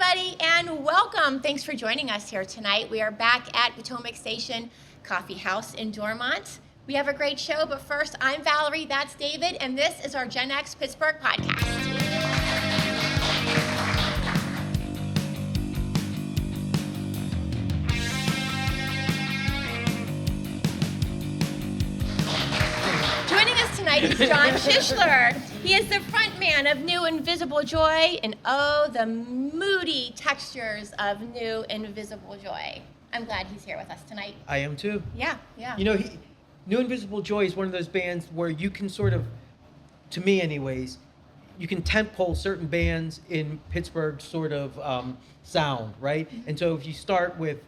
everybody, and welcome. Thanks for joining us here tonight. We are back at Potomac Station Coffee House in Dormont. We have a great show, but first, I'm Valerie, that's David, and this is our Gen X Pittsburgh podcast. Tonight is John Schisler. He is the front man of New Invisible Joy, and oh, the moody textures of New Invisible Joy. I'm glad he's here with us tonight. I am too. Yeah. You know, New Invisible Joy is one of those bands where you can sort of, to me anyways, you can tentpole certain bands in Pittsburgh sort of sound, right? Mm-hmm. And so if you start with,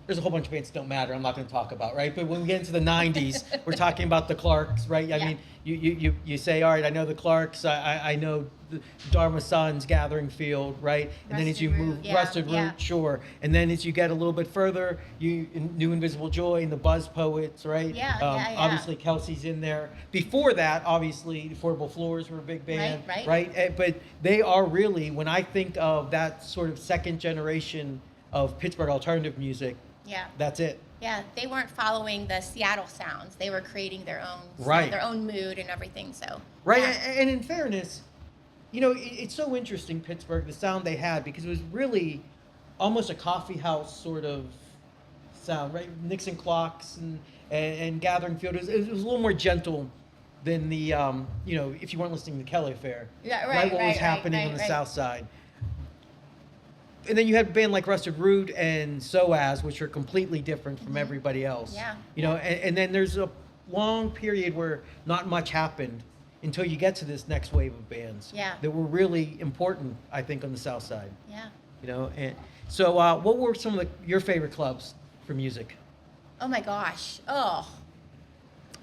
there's a whole bunch of bands that don't matter, I'm not going to talk about, right? But when we get into the 90s, we're talking about the Clarks, right? I mean, you say, all right, I know the Clarks, I know the Dharma Sons, Gathering Field, right? And then as you move, Rusted Root, sure. And then as you get a little bit further, New Invisible Joy and the Buzz Poets, right? Obviously, Kelsey's in there. Before that, obviously, Affordable Floors were a big band, right? But they are really, when I think of that sort of second generation of Pittsburgh alternative music, that's it. Yeah, they weren't following the Seattle sounds. They were creating their own their own mood and everything. So and in fairness, you know, it's so interesting, Pittsburgh, the sound they had, because it was really almost a coffee house sort of sound, right? Nixon Clocks and Gathering Field. It was a little more gentle than the, you know, if you weren't listening to the Kelly Affair. What was happening on the South Side. And then you had a band like Rusted Root and SOAS, which are completely different from everybody else. You know, and then there's a long period where not much happened until you get to this next wave of bands that were really important, I think, on the South Side. You know, and so what were some of your favorite clubs for music? Oh my gosh. I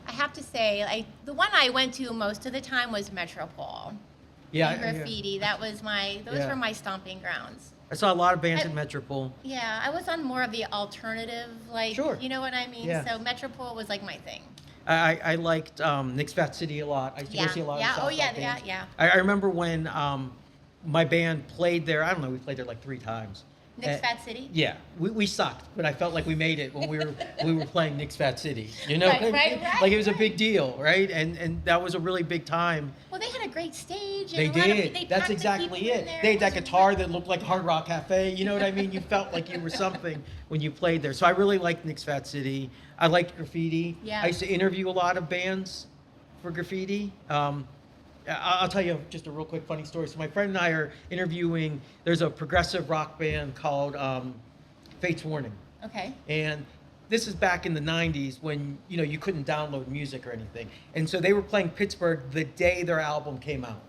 have to say, the one I went to most of the time was Metropole. Graffiti. That was those were my stomping grounds. I saw a lot of bands in Metropole. Yeah, I was on more of the alternative, you know what I mean? So Metropole was like my thing. I liked Nick's Fat City a lot. I used to go see a lot of Southside bands. I remember when my band played there, I don't know, we played there like 3 times. Nick's Fat City? Yeah, we sucked, but I felt like we made it when we were playing Nick's Fat City. You know, like it was a big deal, right? And that was a really big time. Well, they had a great stage. They did. That's exactly it. They had that guitar that looked like Hard Rock Cafe. You know what I mean? You felt like you were something when you played there. So I really liked Nick's Fat City. I liked Graffiti. I used to interview a lot of bands for Graffiti. I'll tell you just a real quick funny story. So my friend and I are interviewing, there's a progressive rock band called Fate's Warning. Okay. And this is back in the 90s when, you know, you couldn't download music or anything. And so they were playing Pittsburgh the day their album came out.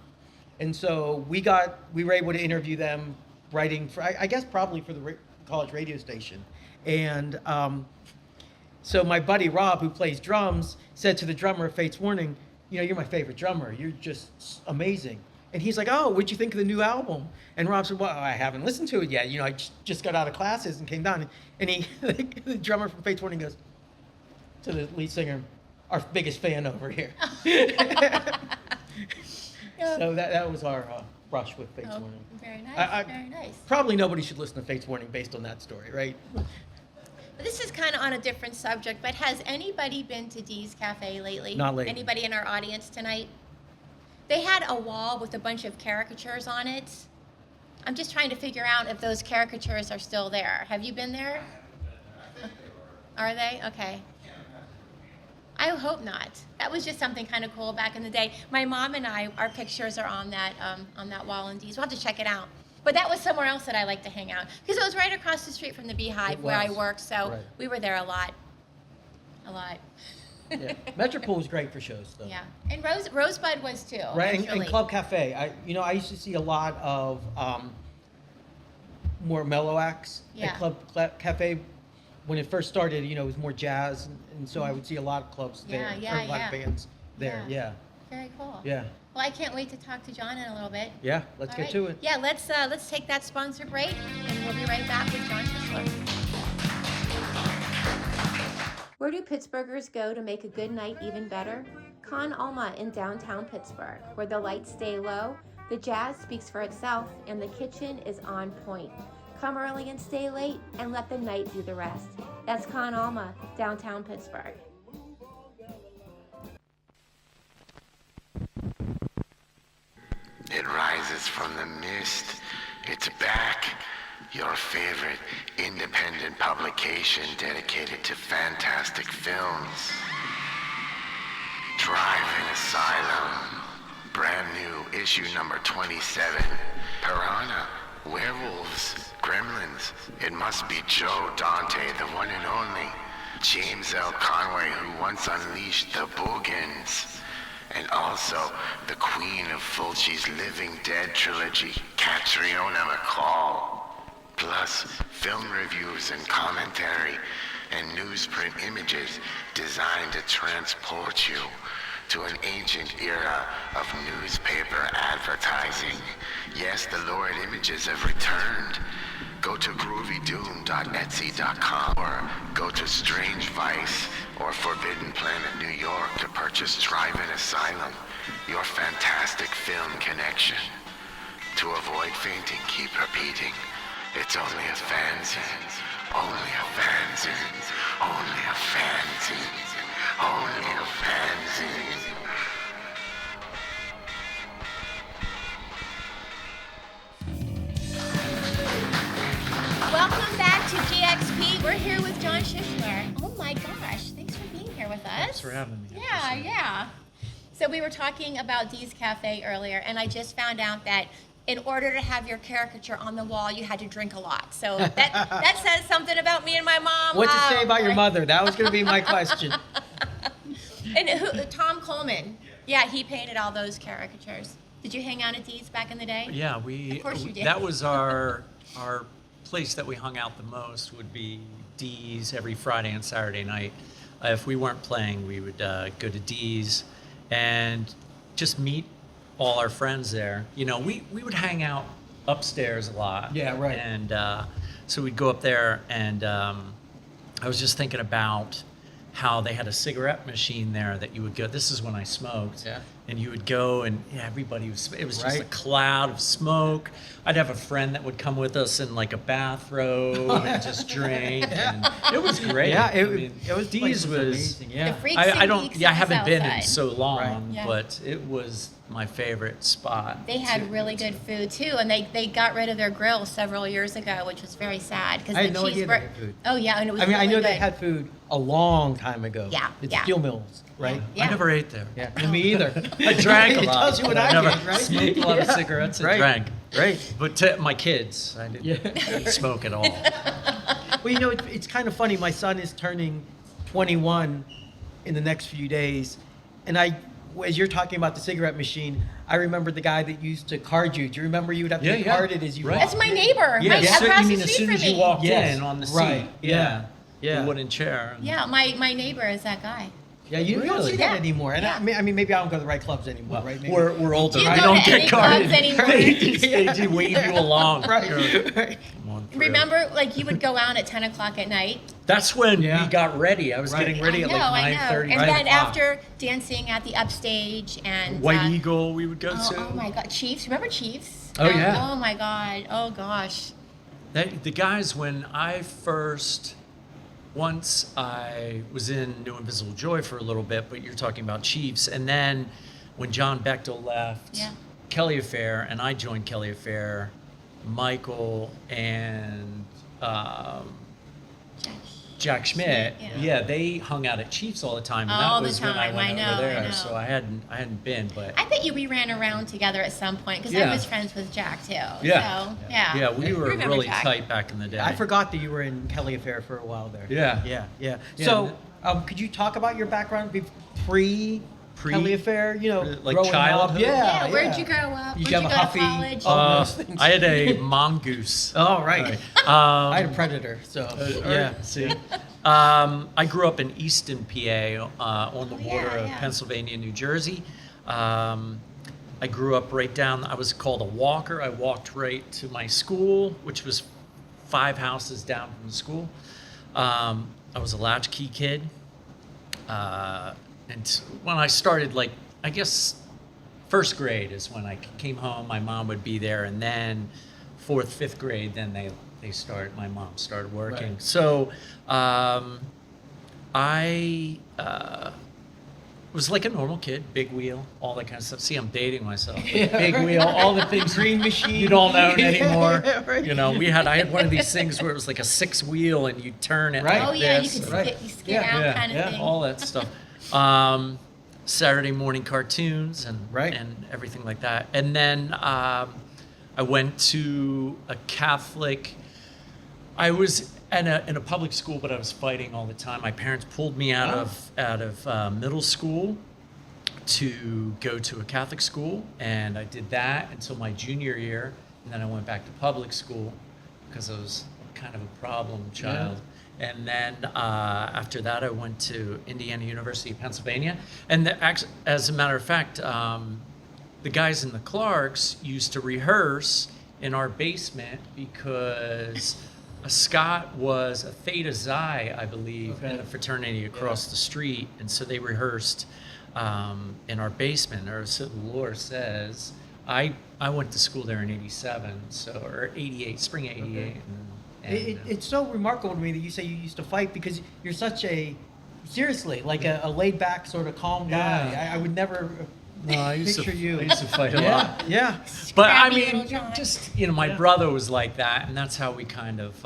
And so we were able to interview them writing for, I guess probably for the college radio station. And so my buddy Rob, who plays drums, said to the drummer of Fate's Warning, you know, you're my favorite drummer. You're just amazing. And he's like, oh, what'd you think of the new album? And Rob said, well, I haven't listened to it yet. You know, I just got out of classes and came down. And the drummer from Fate's Warning goes to the lead singer, our biggest fan over here. So that was our brush with Fate's Warning. Very nice, very nice. Probably nobody should listen to Fate's Warning based on that story, right? This is kind of on a different subject, but has anybody been to Dee's Cafe lately? Not lately. Anybody in our audience tonight? They had a wall with a bunch of caricatures on it. I'm just trying to figure out if those caricatures are still there. Have you been there? Are they? Okay. I hope not. That was just something kind of cool back in the day. My mom and I, our pictures are on that wall in Dee's. We'll have to check it out. But that was somewhere else that I like to hang out because it was right across the street from the Beehive where I work. So we were there a lot. Metropole was great for shows, though. Yeah, and Rosebud was too. Right, and Club Cafe. I used to see a lot of more mellow acts at Club Cafe. When it first started, you know, it was more jazz, and so I would see a lot of clubs there, a lot of bands there. Yeah. Very cool. Yeah. Well, I can't wait to talk to John in a little bit. Yeah, let's get to it. Yeah, let's take that sponsor break, and we'll be right back with John Schisler. Where do Pittsburghers go to make a good night even better? Con Alma in downtown Pittsburgh, where the lights stay low, The jazz speaks for itself, and the kitchen is on point. Come early and stay late, and let the night do the rest. That's Con Alma, downtown Pittsburgh. It rises from the mist. It's back. Your favorite independent publication dedicated to fantastic films. Drive-In Asylum. Brand new issue number 27. Piranha. Werewolves. Gremlins. It must be Joe Dante, the one and only. James L. Conway, who once unleashed the Boogans. And also the queen of Fulci's Living Dead trilogy, Catriona McCall. Plus, film reviews and commentary and newsprint images designed to transport you to an ancient era of newspaper advertising. Yes, the lurid images have returned. Go to groovydoom.etsy.com or go to Strange Vice or Forbidden Planet New York to purchase Drive-In Asylum, your fantastic film connection. To avoid fainting, keep repeating. It's only a fanzine, only a fanzine, only a fanzine, only a fanzine. Welcome back to GXP. We're here with John Schisler. Oh my gosh, thanks for being here with us. Thanks for having me. Yeah. So we were talking about Dee's Cafe earlier, and I just found out that in order to have your caricature on the wall, you had to drink a lot. So that says something about me and my mom. What to say about your mother? That was going to be my question. And Tom Coleman, yeah, he painted all those caricatures. Did you hang out at Dee's back in the day? Yeah, Of course you did. that was our place that we hung out the most would be Dee's every Friday and Saturday night. If we weren't playing, we would go to Dee's and just meet all our friends there. You know, we would hang out upstairs a lot. Yeah, right. And so we'd go up there, and I was just thinking about how they had a cigarette machine there that you would go. This is when I smoked. Yeah. And you would go, and everybody was. It was just Right. a cloud of smoke. I'd have a friend that would come with us in like a bathrobe and just drink, and it was great. Yeah, I mean, it was Dee's was. amazing. Yeah. The freaks I and don't. geeks Yeah, I on the haven't south been in side. so long, Right. Yeah. but it was my favorite spot. They had really good food too, and they got rid of their grill several years ago, which was very sad because I the had no idea they cheeseburger. had food. Oh yeah, and it was. I mean, I really know they good. had food a long time ago. Yeah, It's yeah. steel mills, right? Yeah. I never ate there. Yeah, me either. I drank a It lot. tells you what but I never did, right? smoked a lot of Yeah. cigarettes and Right. drank. Right. But to my kids, I didn't smoke at all. Well, you know, it's kind of funny. My son is turning 21 in the next few days, and as you're talking about the cigarette machine, I remember the guy that used to card you. Do you remember you would have to Yeah, get yeah. carded as you Right. That's walked my in? neighbor. Yeah, right so across you mean the as street soon as from you me. walked Yes. in on the seat, Right. Yeah. the wooden chair. Yeah, my neighbor is that guy. Yeah, you don't Really? see that Yeah. anymore. And Yeah. I mean, maybe I don't go to the right clubs anymore, Well, right? Maybe. we're older. Do you I go don't to any get carded. clubs anymore? They wave you along. Right. You're- Right. Come on through. Remember, like you would go out at 10 o'clock at night. That's when Yeah. we got ready. I was Right. getting ready I at know, like I know. 9:30. And 10 then o'clock. after dancing at the upstage and White Eagle, we would go to. Oh my God, Chiefs! Remember Chiefs? Oh, yeah. Oh my God. Oh gosh. The guys, when I first, once I was in New Invisible Joy for a little bit, but you're talking about Chiefs, and then when John Bechtel left Yeah. Kelly Affair, and I joined Kelly Affair, Michael and Jack Schmidt, yeah. they hung out at Chiefs all the time, and All that the was when I time, went I know, over there. I know. So I hadn't been, but I bet we ran around together at some point because I Yeah. was friends with Jack too. Yeah. So, yeah. yeah, we were Remember really Jack. tight back in the day. I forgot that you were in Kelly Affair for a while there. Yeah. Yeah. Yeah, So, could you talk about your background pre Kelly Affair? You know, like growing childhood? up. Yeah. Yeah, where'd you grow up? Did Where'd you have you a go Huffy? to college? Oh, those things. I had a mongoose. Oh, right. I had a Predator, so yeah. See, I grew up in Easton, PA, on the Oh, border yeah, of yeah. Pennsylvania, New Jersey. I grew up right down. I was called a walker. I walked right to my school, which was 5 houses down from the school. I was a latchkey kid, and when I started, like I guess first grade is when I came home. My mom would be there, and then fourth, fifth grade, then my mom started working. Right. So I was like a normal kid, big wheel, all that kind of stuff. See, I'm dating myself. Like, big wheel, all the things Green machine. you don't own anymore. Yeah, right. You know, I had one of these things where it was like a 6-wheel and you turn it Right. Oh, like yeah, you this. could Right. skid Yeah. out Yeah, kind of yeah. thing. all that stuff. Saturday morning cartoons and Right. and everything like that. And then I went to a Catholic. I was in a public school, but I was fighting all the time. My parents pulled me out of middle school to go to a Catholic school, and I did that until my junior year, and then I went back to public school because I was kind of a problem child. And then after that, I went to Indiana University of Pennsylvania. And as a matter of fact, the guys in the Clarks used to rehearse in our basement because Scott was a Theta Xi, I believe, Okay. in a fraternity across the street. And so they rehearsed in our basement, or so the lore says. I went to school there in '87, or '88, spring '88. Okay. And, It's so remarkable to me that you say you used to fight because you're such seriously, like a laid back, sort of calm guy. Yeah. I would never no, I used picture to, you. I used to fight a Yeah, lot. yeah. But I Scrappy mean, little John. just, my Yeah. brother was like that, and that's how we kind of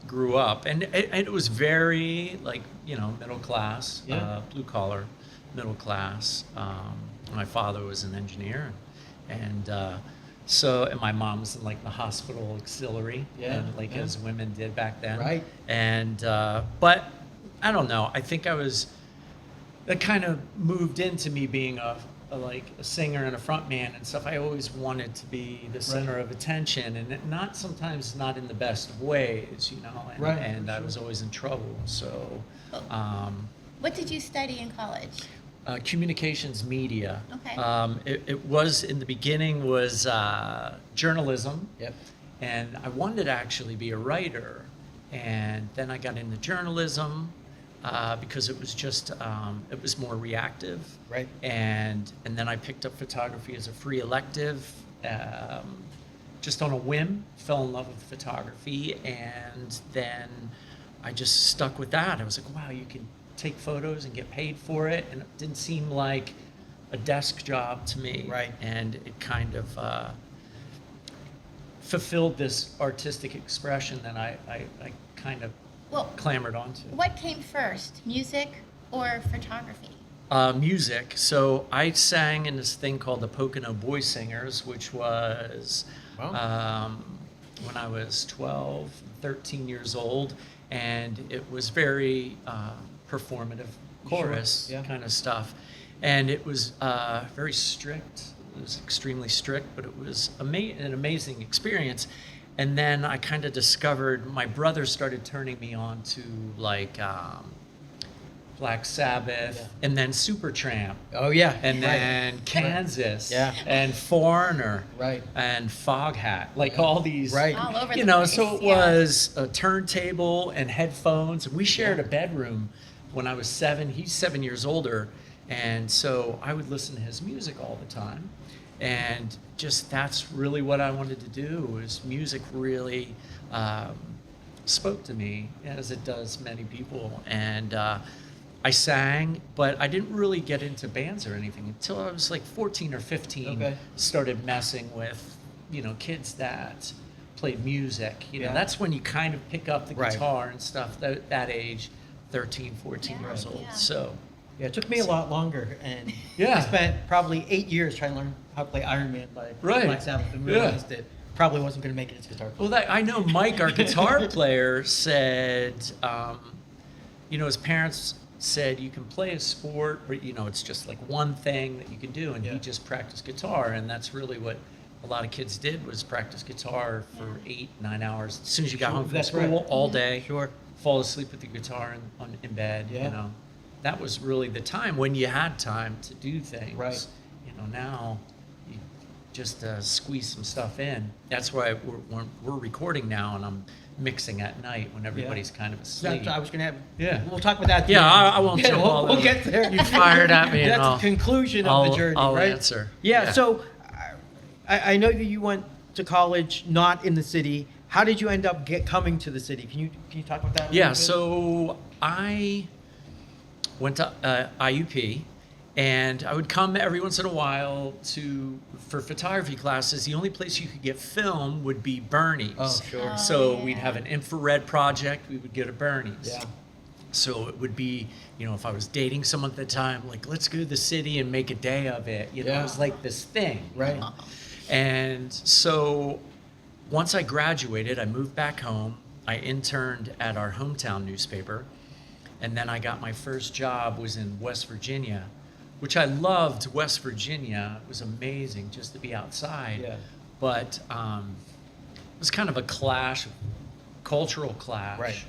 grew up. And it was very, like, middle class, Yeah. blue collar, middle class. My father was an engineer, and my mom was in like the hospital auxiliary, Yeah, and like yeah. as women did back then. Right. And but I don't know. I think that kind of moved into me being a singer and a front man and stuff. I always wanted to be the center of attention, and sometimes not in the best of ways, and, Right, and for I sure. was always in trouble. So What did you study in college? communications media. Okay. It was, in the beginning, was journalism. Yep. And I wanted to actually be a writer. And then I got into journalism because it was just, it was more reactive. Right. And then I picked up photography as a free elective, just on a whim, fell in love with photography. And then I just stuck with that. I was like, wow, you can take photos and get paid for it. And it didn't seem like a desk job to me. Right. And it kind of fulfilled this artistic expression that I kind of Well, clamored onto. what came first, music or photography? Music. So I sang in this thing called the Pocono Boy Singers, which was when I was 12, 13 years old. And it was very performative chorus yeah. kind of stuff. And it was very strict. It was extremely strict, but it was an amazing experience. And then I kind of discovered, my brother started turning me on to like Black Sabbath, Yeah. and then Supertramp, Oh yeah. and Right. then Kansas, Yeah. and Foreigner, Right. and Foghat, like all these, Right. All over the so place, it yeah. was a turntable and headphones. And we shared a bedroom when I was 7. He's 7 years older, and so I would listen to his music all the time. And just that's really what I wanted to do. Was music really spoke to me, as it does many people. And I sang, but I didn't really get into bands or anything until I was like 14 or 15. Okay. Started messing with, kids that played music. Yeah. That's when you kind of pick up the Right. guitar and stuff, that age, 13, 14 years Yeah, old. yeah. So, Yeah, it took me a lot longer, and Yeah. I spent probably 8 years trying to learn how to play Iron Man by Right. Black Sabbath, and Yeah. realized that probably wasn't going to make it as a guitar player. well, I know Mike, our guitar player, said, his parents said you can play a sport, but it's just like one thing that you can do, and Yeah. he just practiced guitar, and that's really what a lot of kids did, was practice guitar for 8, 9 hours. As soon as you got Sure, home from that's school, right. all day, Sure. fall asleep with the guitar in bed. Yeah. That was really the time when you had time to do things. Right. Now you just squeeze some stuff in. That's why we're recording now, and I'm mixing at night when everybody's kind of asleep. I was going to have. Yeah. We'll talk about that. at the Yeah, end. I won't jump all We'll over. get there. You fired at me, and That's I'll- the conclusion of the journey, I'll right? answer. Yeah. Yeah. So, I know that you went to college not in the city. How did you end up coming to the city? Can you talk about that? A Yeah, little bit? so I went to IUP, and I would come every once in a while for photography classes. The only place you could get film would be Bernie's. Oh, sure. Oh, So yeah. we'd have an infrared project, we would get a Bernie's. Yeah. So it would be, if I was dating someone at the time, like, let's go to the city and make a day of it. It Yeah. was like this thing. Right. And so once I graduated, I moved back home. I interned at our hometown newspaper. And then I got my first job was in West Virginia, which I loved West Virginia. It was amazing just to be outside. Yeah. But it was kind of a clash, cultural clash. Right.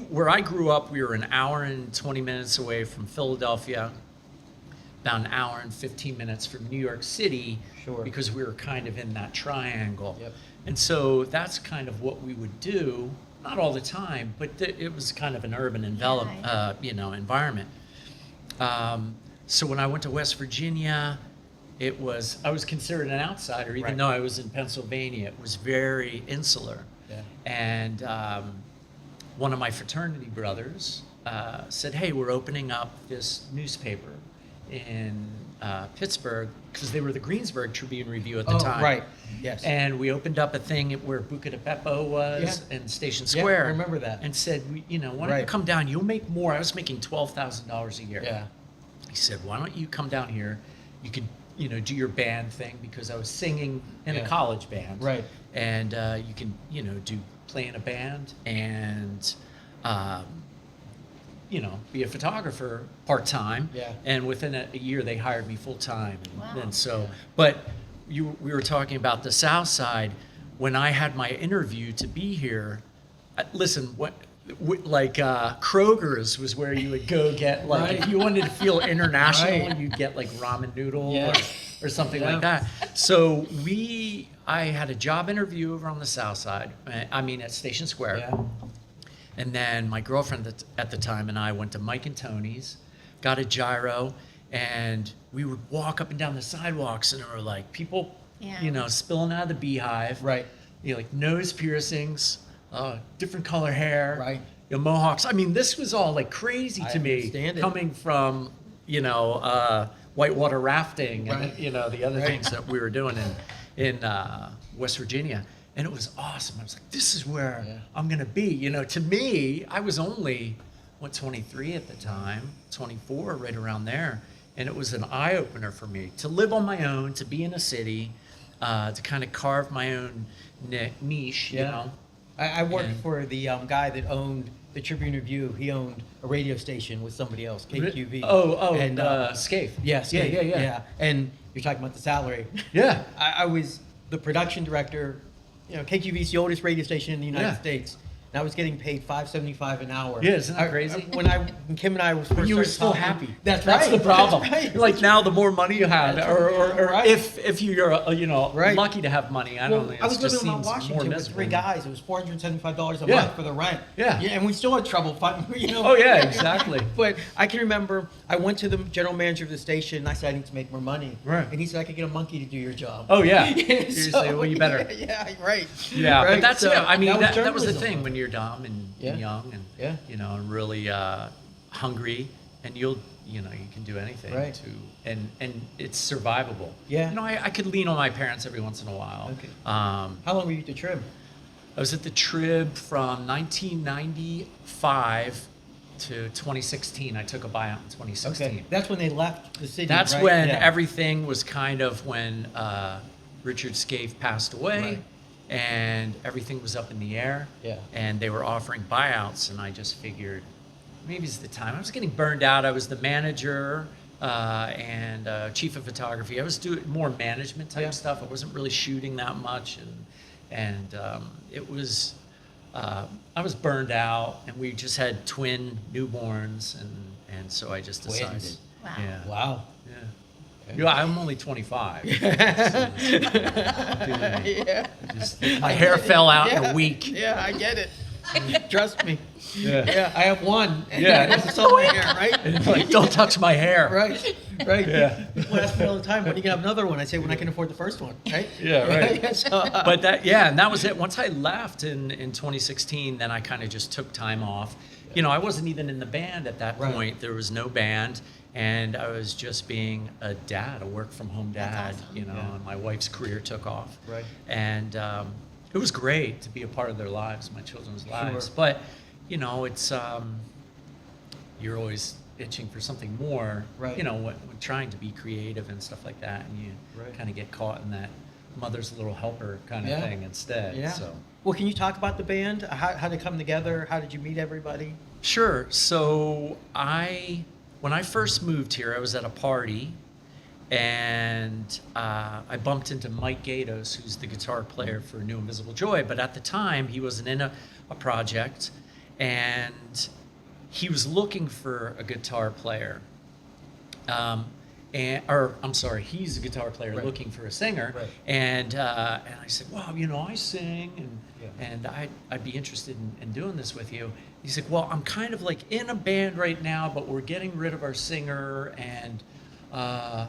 Where I grew up, we were an hour and 20 minutes away from Philadelphia, about an hour and 15 minutes from New York City, Sure. because we were kind of in that triangle. Yep. And so that's kind of what we would do, not all the time, but it was kind of an urban environment. So when I went to West Virginia, I was considered an outsider, even Right. though I was in Pennsylvania. It was very insular. Yeah. And one of my fraternity brothers said, hey, we're opening up this newspaper in Pittsburgh, because they were the Greensburg Tribune Review at the time. Right. Yes. And we opened up a thing where Buca di Beppo was Yeah. in Station Yeah, Square. I remember that. And said, why don't you Right. come down? You'll make more. I was making $12,000 a year. Yeah. He said, why don't you come down here? You could, do your band thing, because I was singing in Yeah. a college band. Right. And you can, play in a band and, be a photographer part-time. Yeah. And within a year, they hired me full-time. Wow. And so, Yeah. but we were talking about the South Side. When I had my interview to be here, listen, Kroger's was where you would go get, like, Right. if you wanted to feel international, Right. you'd get like ramen noodle Yeah. or something Yeah. like that. So I had a job interview over on the South Side, at Station Square. Yeah. And then my girlfriend at the time and I went to Mike and Tony's, got a gyro, and we would walk up and down the sidewalks, and there were like people, Yeah. spilling out of the beehive. Right. Like nose piercings, different color hair. Right. Mohawks. This was all like crazy I to me, understand it. coming from, whitewater rafting and, Right. the other Right. things that we were doing in West Virginia. And it was awesome. I was like, this is where Yeah. I'm going to be. To me, I was only, 23 at the time, 24, right around there. And it was an eye-opener for me to live on my own, to be in a city, to kind of carve my own niche, Yeah. I worked And- for the guy that owned the Tribune Review. He owned a radio station with somebody else, KQV. And and Scaife. yes, Yeah. And you're talking about the salary. Yeah. I was the production director. KQV is the oldest radio station in the United Yeah. States. And I was getting paid $5.75 an hour. Yeah, isn't that crazy? When Kim and I was first But you were started still talking- happy. That's That's right. the problem. That's right. Like now, the more money you have, That's or right. if you're Right. lucky to have money, I Well, don't know. I was it just living in Mount seems more Washington with miserable. three guys. It was $475 a Yeah. month for the rent. Yeah. And we still had trouble finding, Oh yeah, exactly. But I can remember I went to the general manager of the station and I said, I need to make more money. Right. And he said, I could get a monkey to do your job. Oh yeah. So, You say, well, you better. Yeah, right. Yeah, Right, but that's so it. That was the journalism. thing when you're dumb and Yeah. young and Yeah. and really hungry, and you can do anything Right. and it's survivable. Yeah. I could lean on my parents every once in a while. Okay. Um, How long were you at the Trib? I was at the Trib from 1995 to 2016. I took a buyout in 2016. Okay. That's when they left the city. That's right? when Yeah. everything was kind of when Richard Scaife passed away, Right. and everything was up in the air. Yeah. And they were offering buyouts, and I just figured maybe it's the time. I was getting burned out. I was the manager and chief of photography. I was doing more management type Yeah. stuff. I wasn't really shooting that much, and it was. I was burned out, and we just had twin newborns, and so I just decided. Twins. Wow. Yeah. Wow. Yeah. You know, I'm only 25. Yeah. My hair fell out in a week. Yeah, I get it. Trust me. Yeah. Yeah, I have one. Yeah. It's all my hair, right? And like, don't touch my hair. Right, right. Yeah. People ask me all the time, when are you gonna have another one? I say, when I can afford the first one, right? Yeah, right. So, But and that was it. Once I left in 2016, then I kind of just took time off. You know, I wasn't even in the band at that Right. point. There was no band, and I was just being a dad, a work from home dad. That's awesome. You know, Yeah. and my wife's career took off. Right. And it was great to be a part of their lives, my children's lives. Sure. But you know, it's you're always itching for something more. Right. You know, when trying to be creative and stuff like that, and you Right. kind of get caught in that mother's little helper kind of Yeah. thing instead. Yeah. So. Well, can you talk about the band? How did it come together? How did you meet everybody? Sure. So when I first moved here, I was at a party, and I bumped into Mike Gatos, who's the guitar player for New Invisible Joy. But at the time, he wasn't in a project, and he was looking for a guitar player. I'm sorry, he's a guitar player Right. looking for a singer. Right. And I said, well, you know, I sing, Yeah. and I'd be interested in doing this with you. He's like, well, I'm kind of like in a band right now, but we're getting rid of our singer. And I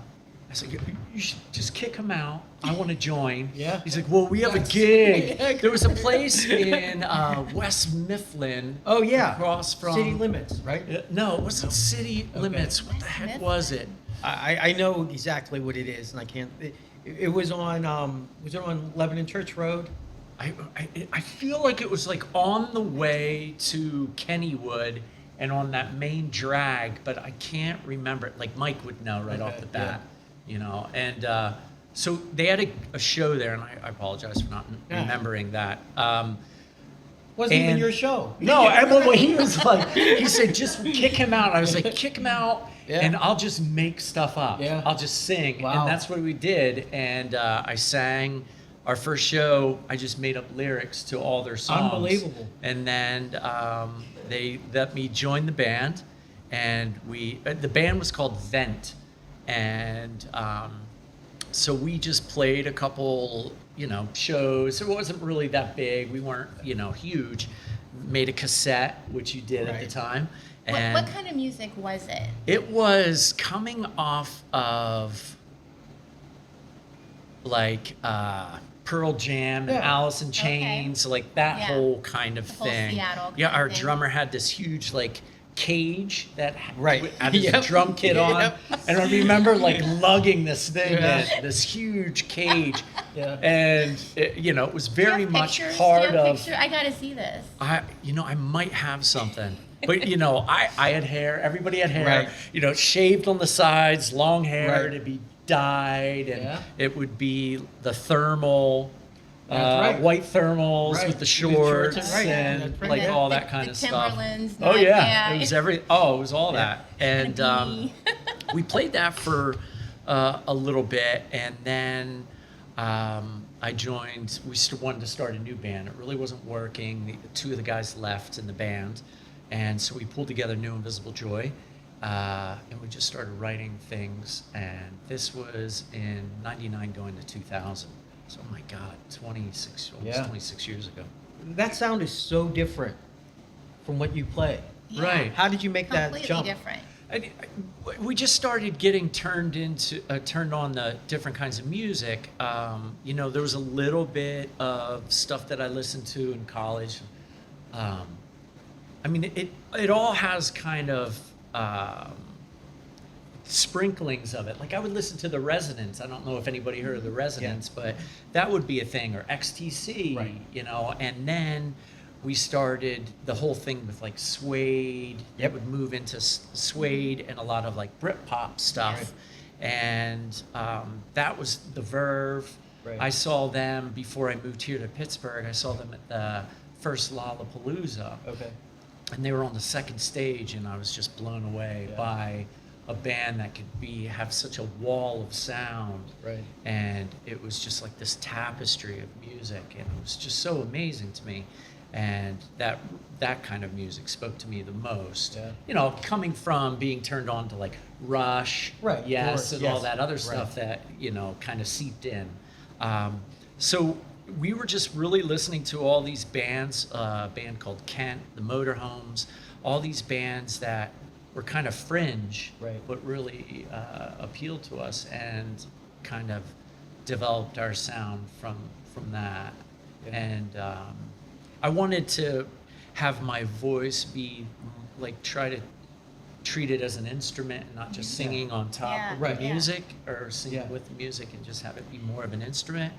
said, you should just kick him out. I want to join. Yeah. He's like, well, we have a gig. There was a place in West Mifflin. Oh, yeah. Across from City Limits, right? No, it wasn't City Okay. Limits. What the West heck was it? I know exactly what it is, and I can't. It was on was it on Lebanon Church Road? I feel like it was like on the way to Kennywood and on that main drag, but I can't remember it. Like Mike would know right off Okay, the bat, you know. And so they had a show there, and I apologize for not Yeah. remembering that. Wasn't even And- your show. No, and when he was like, he said, just kick him out. I was like, kick him out, Yeah. and I'll just make stuff up. Yeah. I'll just sing. Wow. And that's what we did. And I sang our first show. I just made up lyrics to all their songs. Unbelievable. And then they let me join the band. And the band was called Vent. And so we just played a couple, you know, shows. It wasn't really that big. We weren't, you know, huge. Made a cassette, which you did at the Right. time. What, And what kind of music was it? it was coming off of like Pearl Jam and Yeah. Alice in Chains, like that Yeah. whole kind of The whole thing. Seattle kind Yeah, of our thing. drummer had this huge like cage that Right. had his Yep. drum kit on, Yep. and I remember like lugging this thing, Yeah. this huge cage, Yeah. and you know, it was Do you very have much pictures? part Do you have of. picture? I gotta see this. I might have something. But you know, I had hair. Everybody had hair. Right. You know, shaved on the sides, long hair. Right. It'd be dyed, and Yeah. it would be the thermal, That's right. white thermals Right. with the With shorts, shorts, right. and That's right. like The- all the- that kind the of stuff. Timberlands, Oh not- yeah, yeah. it was it was all that, and beanie. we played that for a little bit, and then I joined. We wanted to start a new band. It really wasn't working. Two of the guys left in the band, and so we pulled together New Invisible Joy, and we just started writing things. And this was in '99, going to 2000. So oh my God, 26, almost Yeah. 26 years ago. That sound is so different from what you play. Yeah. Right. How did you make that Completely jump? different. We just started getting turned on the different kinds of music. You know, there was a little bit of stuff that I listened to in college. I mean, it all has kind of sprinklings of it. Like I would listen to The Resonance. I don't know if anybody heard of The Resonance, but that would be a thing, or XTC, Right. you know, and then we started the whole thing with like Suede. Yep. It would move into Suede and a lot of like Britpop stuff. Right. And that was The Verve. Right. I saw them before I moved here to Pittsburgh. I saw them at the first Lollapalooza. Okay. And they were on the second stage, and I was just blown away Yeah. by a band that could have such a wall of sound. Right. And it was just like this tapestry of music, and it was just so amazing to me. and that kind of music spoke to me the most. Yeah. You know, coming from being turned on to like Rush, Right, of Yes, course, and yes, all that other right. stuff that, you know, kind of seeped in. So we were just really listening to all these bands, a band called Kent, the Motorhomes, all these bands that were kind of fringe, Right. but really appealed to us, and kind of developed our sound from that. Yeah. And I wanted to have my voice be like, try to treat it as an instrument and not just singing on top Yeah, of Right. the yeah. music, or singing Yeah. with the music, and just have it be more of an instrument.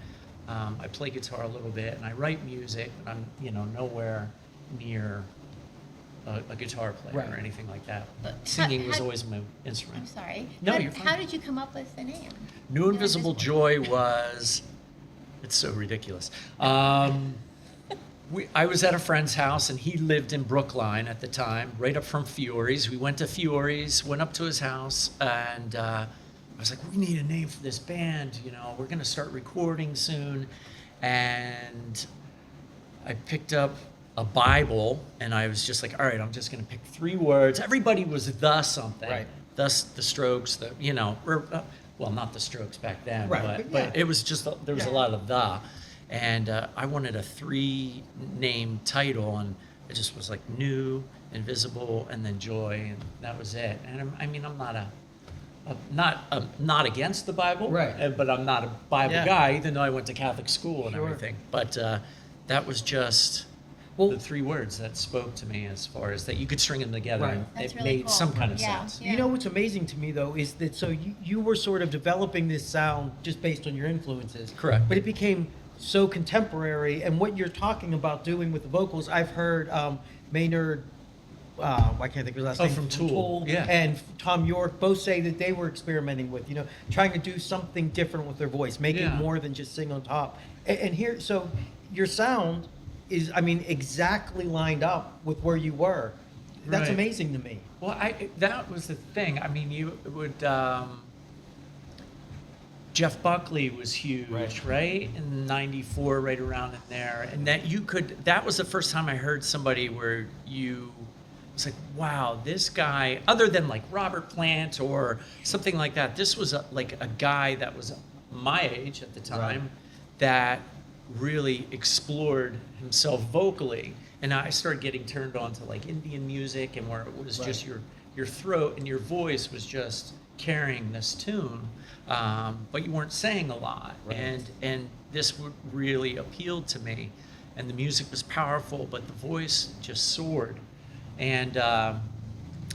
I play guitar a little bit, and I write music, but I'm, you know, nowhere near a guitar player Right. or anything like that. But Singing was how- always my I'm instrument. sorry. No, How- you're fine. How did you come up with the name? New Invisible Joy was, it's so ridiculous. I was at a friend's house, and he lived in Brookline at the time, right up from Fiore's. We went to Fiore's, went up to his house, and I was like, we need a name for this band. You know, we're going to start recording soon. And I picked up a Bible, and I was just like, all right, I'm just going to pick 3 words. Everybody was the something. Right. Thus the Strokes, the, you know, well, not the Strokes back then, Right, but but yeah. it was just, there was a Yeah. lot of the. And I wanted a 3-name title, and it just was like New, Invisible, and then Joy, and that was it. And I'm not against the Bible, Right. but I'm not a Bible Yeah. guy, even though I went to Catholic school and Sure. everything. But that was just Well- the 3 words that spoke to me, as far as that you could string them together, Right. and That's it really made cool. some kind of Yeah. sense. You know what's amazing to me though is that so you were sort of developing this sound just based on your influences. Correct. But it became so contemporary, and what you're talking about doing with the vocals, I've heard Maynard, I can't think of his last Oh, name, from Tool. Yeah. and Tom York both say that they were experimenting with, you know, trying to do something different with their voice, making Yeah. more than just sing on top. And here, so your sound is, I mean, exactly lined up with where you were. That's Right. amazing to me. Well, that was the thing. I mean, you would. Jeff Buckley was huge, right? In '94, right around in there, and that was the first time I heard somebody where it's like, wow, this guy, other than like Robert Plant or something like that, this was like a guy that was my age at the time, Right. that really explored himself vocally. And I started getting turned on to like Indian music, and where it was just your throat and your voice was just carrying this tune, but you weren't saying a lot. Right. And this really appealed to me, and the music was powerful, but the voice just soared. And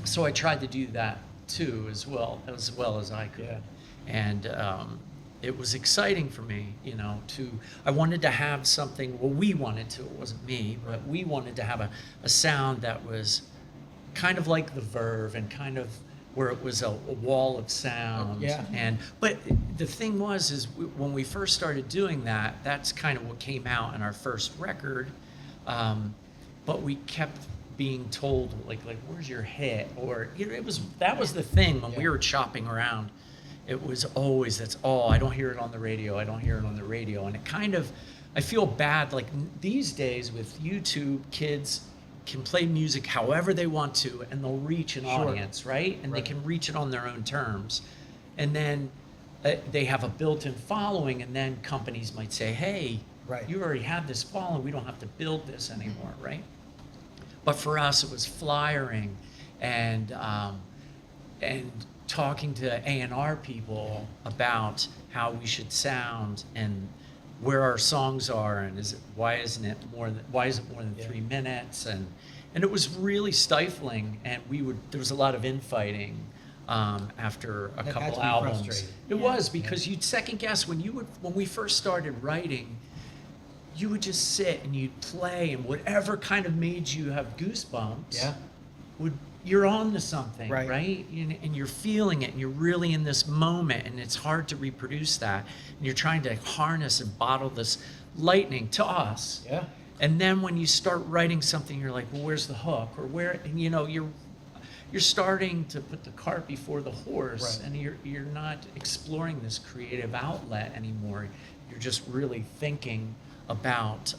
so I tried to do that too, as well as I could. Yeah. And it was exciting for me, you know, I wanted to have something, well, we wanted to, it wasn't me, but we wanted to have a sound that was kind of like the Verve, and kind of where it was a wall of sound. Yeah. But the thing is when we first started doing that, that's kind of what came out in our first record. But we kept being told, like where's your hit? Or, you know, that was the thing when we Yeah. were chopping around. It was always, I don't hear it on the radio. I don't hear it on the radio. And it kind of, I feel bad, like these days with YouTube, kids can play music however they want to, and they'll reach an Sure. audience, right? And Right. they can reach it on their own terms. And then they have a built-in following, and then companies might say, hey, Right. you already have this following, we don't have to build this anymore, right? But for us, it was flyering and talking to A&R people about how we should sound and where our songs are, and why is it more than Yeah. 3 minutes, and it was really stifling, and there was a lot of infighting after a That had couple to be albums. frustrating. It was, because you'd second guess when we first started writing. You would just sit and you'd play, and whatever kind of made you have goosebumps, Yeah. you're on to something, Right. right? And you're feeling it, and you're really in this moment, and it's hard to reproduce that. And you're trying to harness and bottle this lightning to us. Yeah. And then when you start writing something, you're like, well, where's the hook? Or where? And you know, you're starting to put the cart before the horse, Right. and you're not exploring this creative outlet anymore. You're just really thinking about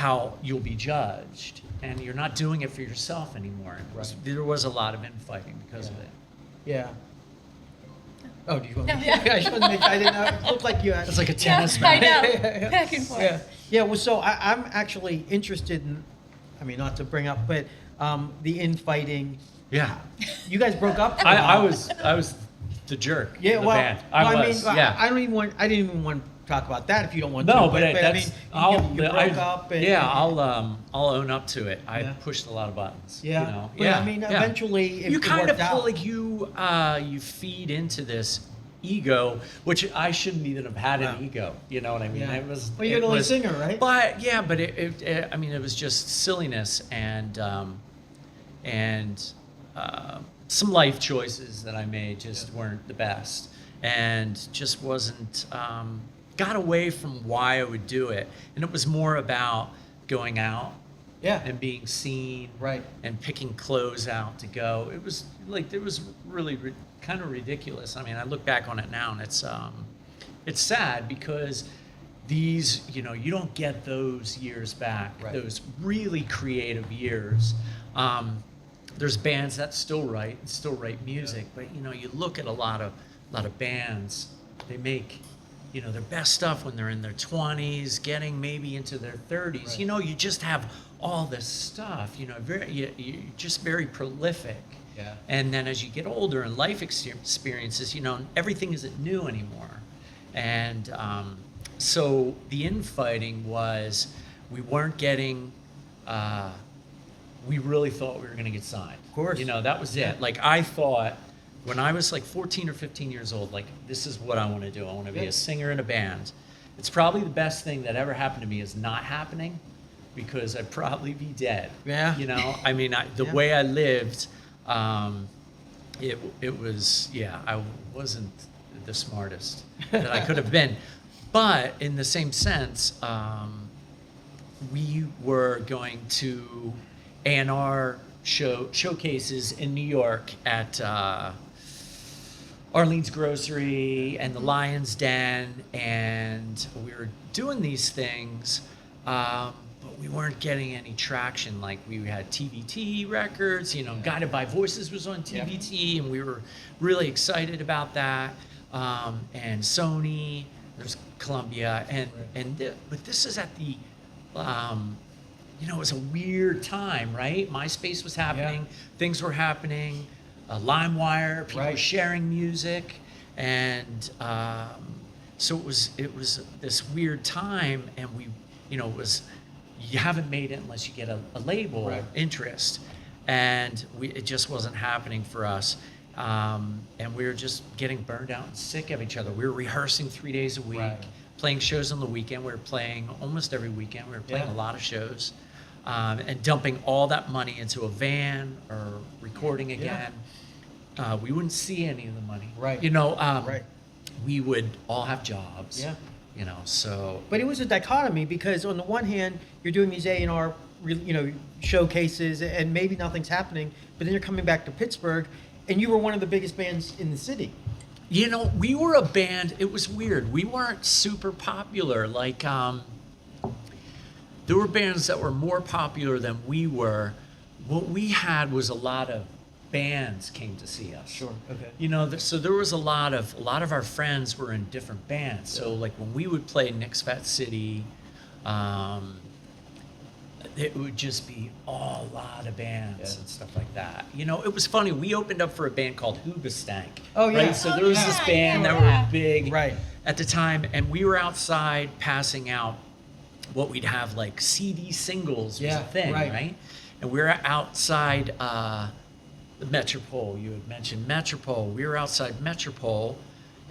how you'll be judged, and you're not doing it for yourself anymore. There was a lot of infighting because of it. Yeah. Oh, do you want No, me? yeah. I just wanted to make. I didn't know. It looked like you. It's like a tennis I match. know. Back and forth. Yeah. Yeah. Well, so I'm actually interested in. I mean, not to bring up, but the infighting. Yeah. You guys broke up. I was the jerk. Yeah. in the Well, band. I was. mean, yeah. I don't even want. I didn't even want to talk about that if you don't want to. No, but I that's, mean, you broke up. And, yeah, I'll own up to it. I Yeah. pushed a lot of buttons. Yeah. You know? But, I mean, eventually, you it kind worked of feel out. like you feed into this ego, which I shouldn't even have had an No. ego. You know what I mean? Yeah. It was. Well, you're it the lead was- singer, right? But yeah, but I mean, it was just silliness and some life choices that I made just weren't the best, and just wasn't got away from why I would do it, and it was more about going out Yeah. and being seen, Right. and picking clothes out to go. It was like, it was really kind of ridiculous. I mean, I look back on it now, and it's sad because these, you know, you don't get those years back, Right. those really creative years. There's bands that still write music, but you know, you look at a lot of bands, they make, you know, their best stuff when they're in their 20s, getting maybe into their 30s. Right. You know, you just have all this stuff, you know, you're just very prolific. Yeah. And then as you get older and life experiences, you know, everything isn't new anymore. And so the infighting was, we weren't getting, we really thought we were going to get signed. Of course. You know, that was Yeah. it. Like, I thought when I was like 14 or 15 years old, like, this is what I want to do. I want to be Yeah. a singer in a band. It's probably the best thing that ever happened to me is not happening, because I'd probably be dead. Yeah. You know, I mean, the Yeah. way I lived, it was, yeah, I wasn't the smartest that I could have been. But in the same sense, we were going to A&R showcases in New York at Arlene's Grocery and the Lion's Den, and we were doing these things, but we weren't getting any traction. Like, we had TVT records, you know, Guided by Voices was on TVT, and we were really excited about that. And Sony, there's Columbia, but this is at the, you know, it was a weird time, right? MySpace was happening, things were happening, LimeWire, people were Right. sharing music, and so it was this weird time, and we, you know, it was, you haven't made it unless you get a label Right. interest, and it just wasn't happening for us. And we were just getting burned out and sick of each other. We were rehearsing 3 days a week, Right. playing shows on the weekend. We were playing almost every weekend. We were playing Yeah. a lot of shows, and dumping all that money into a van or recording again. We wouldn't see any of the money. Right. You know, Right. we would all have jobs. Yeah. You know, so. But it was a dichotomy because on the one hand, you're doing these A&R, you know, showcases, and maybe nothing's happening. But then you're coming back to Pittsburgh, and you were one of the biggest bands in the city. You know, we were a band, it was weird. We weren't super popular. Like, there were bands that were more popular than we were. What we had was a lot of bands came to see us. Sure. Okay. You know, so there was a lot of our friends were in different bands. So like when we would play Nick's Fat City, it would just be a lot of bands and stuff like that. You know, it was funny. We opened up for a band called Hoobastank. Oh, yeah. Right? So Oh, there was yeah, this band yeah. that were big Right. at the time, and we were outside passing out what we'd have like CD singles was Yeah, a thing, right. right? And we were outside the Metropole. You had mentioned Metropole. We were outside Metropole,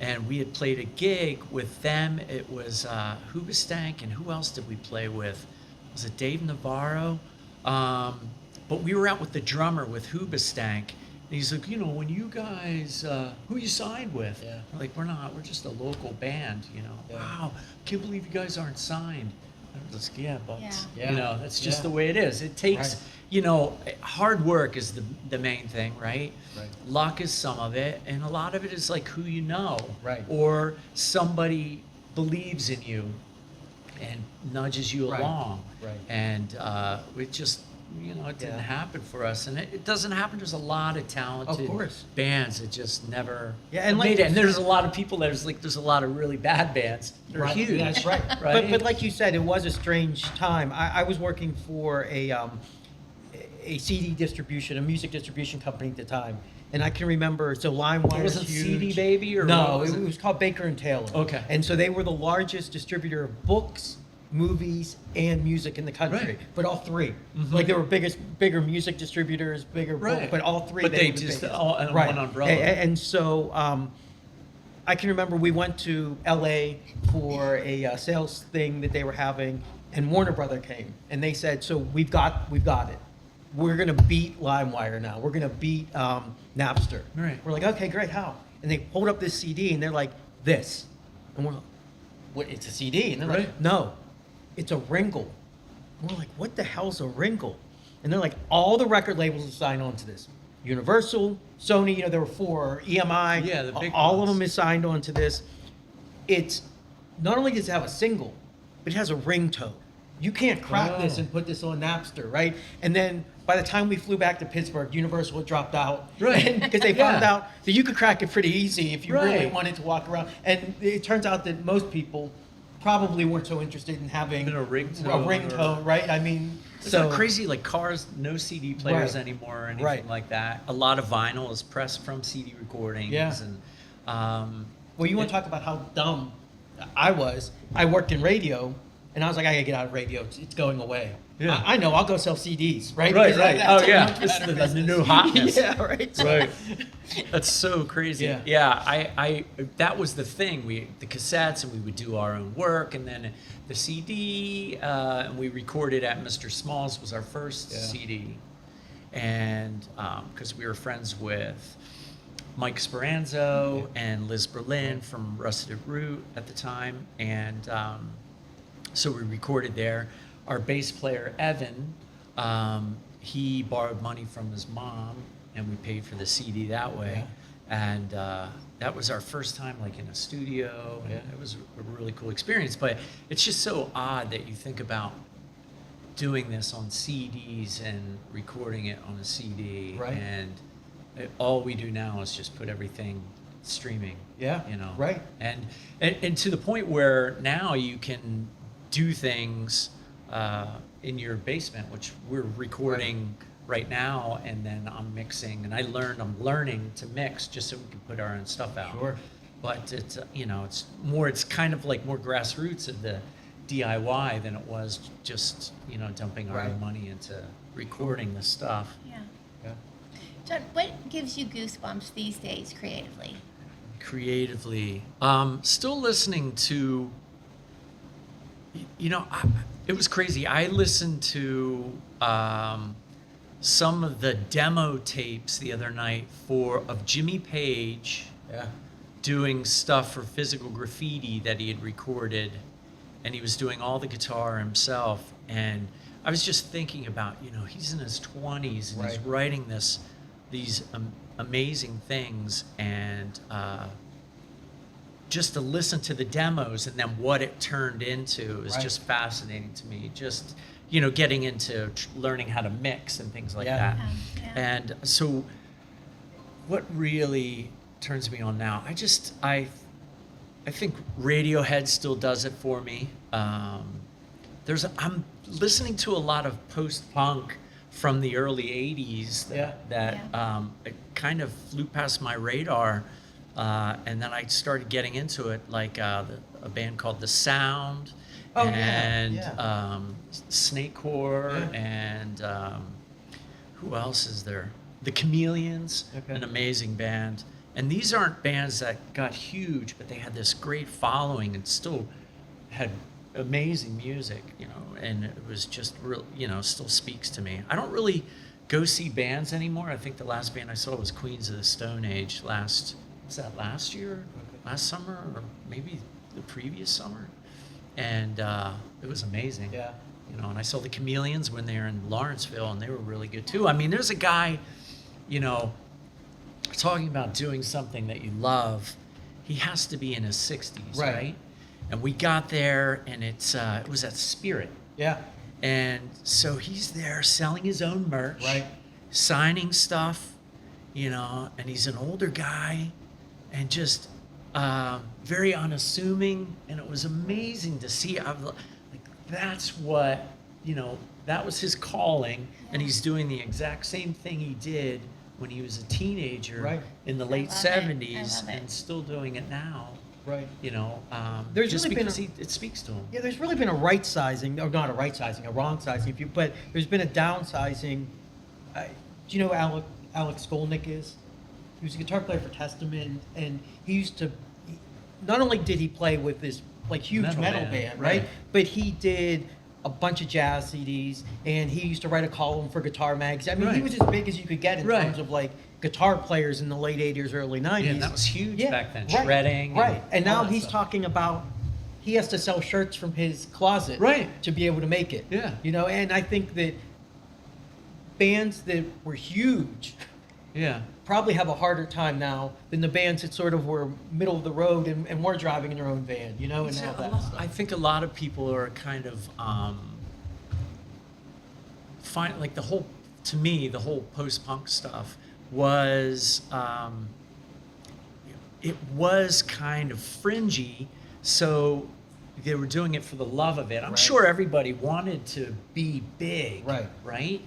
and we had played a gig with them. It was Hoobastank, and who else did we play with? Was it Dave Navarro? But we were out with the drummer with Hoobastank. And he's like, you know, when you guys, who you signed with? Yeah. We're like, we're not. We're just a local band, you know. Yeah. Wow, can't believe you guys aren't signed. I was like, yeah, but, Yeah. you know, that's just Yeah. the way it is. It takes, Right. you know, hard work is the main thing, right? Right. Luck is some of it, and a lot of it is like who you know. Right. Or somebody believes in you. and nudges you Right. along. Right. And it just, it didn't Yeah. happen for us. And it doesn't happen. There's a lot of talented course. bands that just never Yeah, and like made you it. And there's a said- lot of people there's a lot of really bad bands. They're Right. huge. That's right. Right? But like you said, it was a strange time. I was working for a CD distribution, a music distribution company at the time, and I can remember. So LimeWire Was it huge. CD Baby or no? what was It was called Baker and Taylor. Okay. And so they were the largest distributor of books, movies, and music in the country. Right. But all 3, Mhm. like they were bigger music distributors, bigger, Right. but all 3. But they were the just biggest. all under right. one umbrella. And so. I can remember we went to LA for a sales thing that they were having, and Warner Brother came, and they said, "So we've got it. We're gonna beat LimeWire now. We're gonna beat Napster." Right. We're like, "Okay, great. How?" And they hold up this CD, and they're like, "This," and we're like, "What? It's a CD?" And they're Right. like, "No, it's a Ringle." And we're like, "What the hell's a Ringle?" And they're like, "All the record labels are signed on to this. Universal, Sony, there were 4, EMI, Yeah, the big all of ones. them is signed on to this. It's not only does it have a single, but it has a ringtone. You can't crack this Oh. and put this on Napster, right?" And then by the time we flew back to Pittsburgh, Universal had dropped out, Right. Because they Yeah. found out that you could crack it pretty easy if you really Right. wanted to walk around. And it turns out that most people probably weren't so interested in having In a ringtone a ringtone, or- right? I mean, It's so not crazy, like cars, no CD players Right. anymore or anything Right. like that. A lot of vinyl is pressed from CD recordings. Yeah. And, Well, you want to talk about how dumb I was. I worked in radio, and I was like, I gotta get out of radio. It's going away. Yeah. I know. I'll go sell CDs, right? Right, Because right. that's Oh, a yeah. much This is better the business. new hotness. Yeah, right. So- Right. That's so crazy. Yeah. Yeah, I that was the thing. The cassettes, and we would do our own work, and then the CD, and we recorded at Mr. Small's was our first Yeah. CD, and because we were friends with Mike Speranzo and Liz Berlin from Rusted Root at the time, and so we recorded there. Our bass player Evan, he borrowed money from his mom, and we paid for the CD that way. And that was our first time like in a studio, and it was a really cool experience. But it's just so odd that you think about doing this on CDs and recording it on a CD, Right. and all we do now is just put everything streaming. Yeah, right. And to the point where now you can do things in your basement, which we're recording right now, and then I'm mixing, and I'm learning to mix just so we can put our own stuff out. Sure. But it's kind of like more grassroots of the DIY than it was just dumping our Right. own money into recording the stuff. Yeah. Yeah. John, what gives you goosebumps these days creatively? Creatively, still listening to. It was crazy. I listened to some of the demo tapes the other night of Jimmy Page Yeah. doing stuff for Physical Graffiti that he had recorded, and he was doing all the guitar himself. And I was just thinking about, he's in his 20s and he's Right. writing these amazing things, and just to listen to the demos and then what it turned into is Right. just fascinating to me. Just getting into learning how to mix and things like Yeah. that. Yeah. And so, what really turns me on now? I think Radiohead still does it for me. I'm listening to a lot of post-punk from the early 80s that it kind of flew past my radar, and then I started getting into it, like a band called The Sound, Oh, yeah, and yeah. Snakecore, Yeah. and who else is there? The Chameleons, Okay. an amazing band. And these aren't bands that got huge, but they had this great following and still had amazing music, and it was just real, still speaks to me. I don't really go see bands anymore. I think the last band I saw was Queens of the Stone Age last year? Last summer, or maybe the previous summer. And it was amazing. Yeah. And I saw the Chameleons when they were in Lawrenceville, and they were really good too. I mean, there's a guy, talking about doing something that you love. He has to be in his 60s, Right. right? And we got there, and it was at Spirit. Yeah. And so he's there selling his own merch, Right. signing stuff, and he's an older guy and just very unassuming. And it was amazing to see. I was like, that's what, that was his calling. And he's doing the exact same thing he did when he was a teenager Right. in the late love it. I 70s love it. and still doing it now. Right. There's Just really because it speaks to him. Yeah, there's really been a right sizing, or not a right sizing, a wrong sizing. But there's been a downsizing. Do you know who Alex Skolnick is? He was a guitar player for Testament, and he used to. Not only did he play with this like huge metal band, right? But he did a bunch of jazz CDs, and he used to write a column for Guitar Magazine. I mean, he Right. was as big as you could get in Right. terms of like guitar players in the late '80s, early '90s. Yeah, and that was huge back then. Right, Shredding. right? And all now that he's stuff. talking about he has to sell shirts from his closet, Right. to be able to make it. Yeah. And I think that bands that were huge Yeah. probably have a harder time now than the bands that sort of were middle of the road and were driving in their own van, and all So that stuff. I think a lot of people are kind of find like the whole post-punk stuff was it was kind of fringy, so they were doing it for the love of it. I'm Right. sure everybody wanted to be big, Right.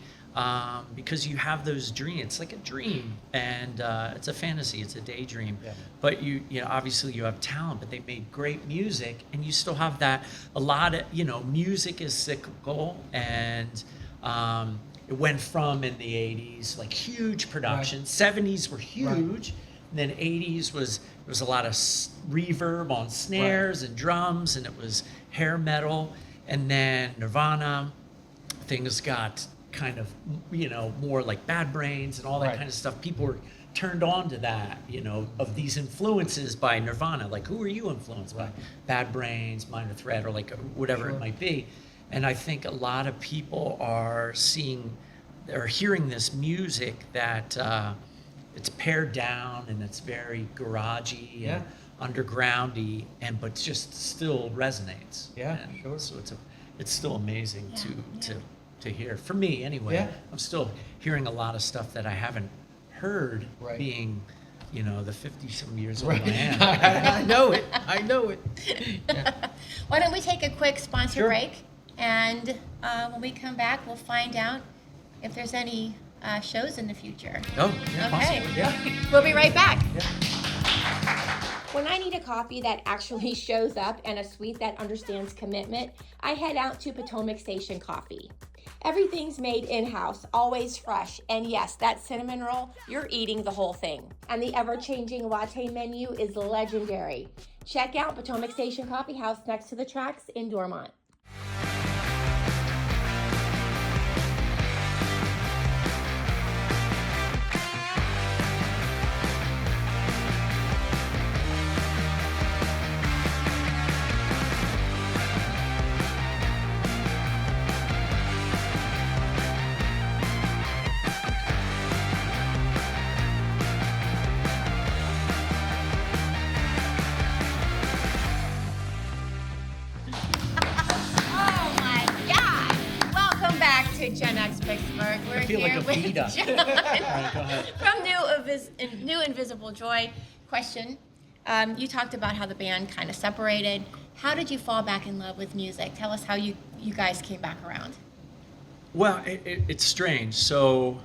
because you have those dreams. It's like a dream, and it's a fantasy. It's a daydream. Yeah. But obviously you have talent, but they made great music, and you still have that. A lot of music is cyclical, and it went from in the '80s like huge production. '70s were huge, and then '80s was a lot of reverb on snares and drums, and it was hair metal, and then Nirvana, things got kind of more like Bad Brains and all that Right. kind of stuff. People were turned on to that, of these influences by Nirvana. Like, who are you influenced by? Bad Brains, Minor Threat, or like whatever it might be. And I think a lot of people are hearing this music that it's pared down and it's very garagey and undergroundy, but just still resonates. Yeah, And sure. So it's still amazing Yeah, to hear, for me anyway. Yeah. I'm still hearing a lot of stuff that I haven't heard, Right. being the 50-some years old Right. I am. I know it. I know it. Yeah. Why don't we take a quick sponsor Sure. break, and when we come back, we'll find out if there's any shows in the future. Oh, yeah, Okay. possibly. Yeah. We'll be right back. When I need a coffee that actually shows up and a suite that understands commitment, I head out to Potomac Station Coffee. Everything's made in-house, always fresh, and yes, that cinnamon roll, you're eating the whole thing. And the ever-changing latte menu is legendary. Check out Potomac Station Coffee House next to the tracks in Dormont. Oh my God! Welcome back to Gen X Pittsburgh. We're I feel here like a with beat-up. John All right, go ahead. from New Invisible Joy. Question: you talked about how the band kind of separated. How did you fall back in love with music? Tell us how you guys came back around. Well, it's strange. So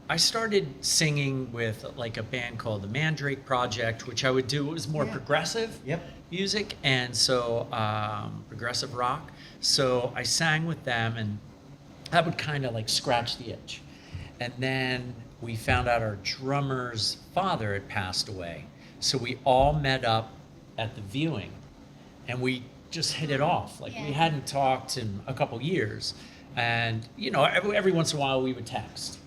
I started singing with like a band called the Mandrake Project, which I would do. It was more progressive Yep. music, and so progressive rock. So I sang with them, and that would kind of like scratch the itch. And then we found out our drummer's father had passed away. So we all met up at the viewing, and we just hit it off. Like, we Yeah. hadn't talked in a couple years, and every once in a while we would text.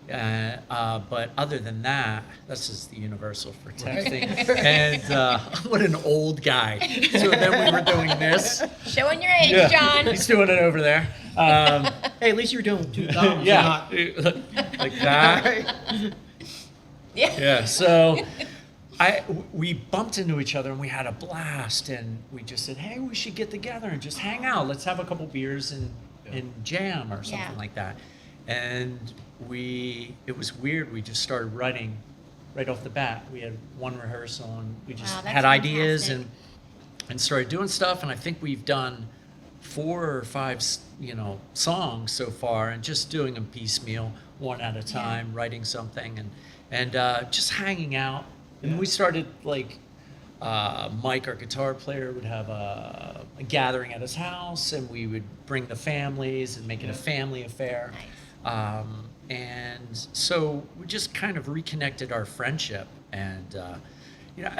But other than that, this is the universsul for texting. And what an old guy. So then we were doing this. Showing your age, John. He's doing it over there. Hey, at least you were doing two thumbs. Yeah, like that. Yeah. Yeah. So we bumped into each other and we had a blast, and we just said, hey, we should get together and just hang out. Let's have a couple beers and jam or something like that. And it was weird. We just started writing right off the bat. We had one rehearsal and we just Wow, that's had ideas fantastic. and started doing stuff. And I think we've done 4 or 5, songs so far, and just doing them piecemeal, one at a time, writing something and just hanging out. And we started like Mike, our guitar player, would have a gathering at his house, and we would bring the families and make it a family affair. Nice. And so we just kind of reconnected our friendship. And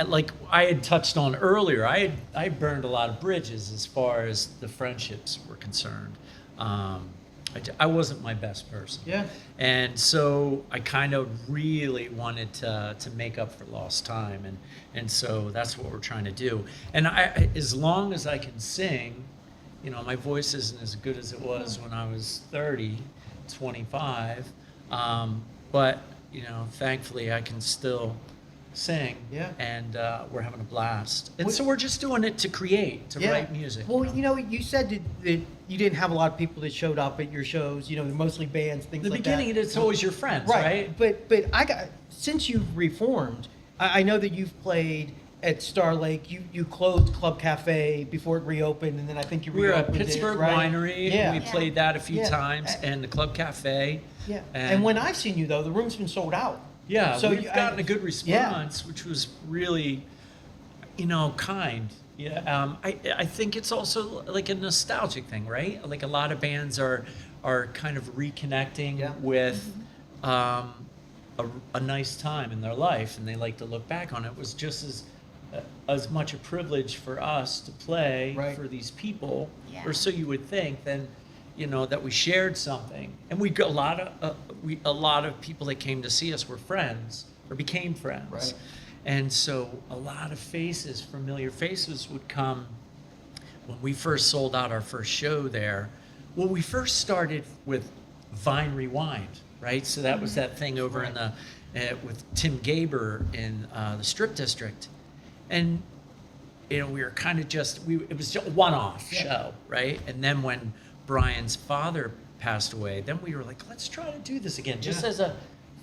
like I had touched on earlier, I burned a lot of bridges as far as the friendships were concerned. I wasn't my best person. Yeah. And so I kind of really wanted to make up for lost time. And so that's what we're trying to do. And as long as I can sing, my voice isn't as good as it was when I was 30, 25. But, thankfully I can still sing. Yeah. And we're having a blast. And so we're just doing it to create, to write music. Well, you said that you didn't have a lot of people that showed up at your shows. They're mostly bands, things In the like that. beginning, it's always your friends, right? But since you've reformed, I know that you've played at Star Lake. You closed Club Cafe before it reopened, and then I think you We were at reopened Pittsburgh it, right? Winery, Yeah. and we played that a few Yeah. times, and the Club Cafe. Yeah. And when I've seen you though, the room's been sold out. Yeah, So we've gotten a good yeah. response, which was really, kind. Yeah, I think it's also like a nostalgic thing, right? Like a lot of bands are kind of reconnecting with a nice time in their life, and they like to look back on it. It was just as much a privilege for us to play for these people, or so you would think, than that we shared something. And we got a lot of people that came to see us were friends or became friends. Right. And so a lot of familiar faces would come when we first sold out our first show there. Well, we first started with Vine Rewind, right? So that was that thing over in the with Tim Gaber in the Strip District. And we were kind of it was just a one-off show, right? And then when Brian's father passed away, then we were like, let's try to do this again, just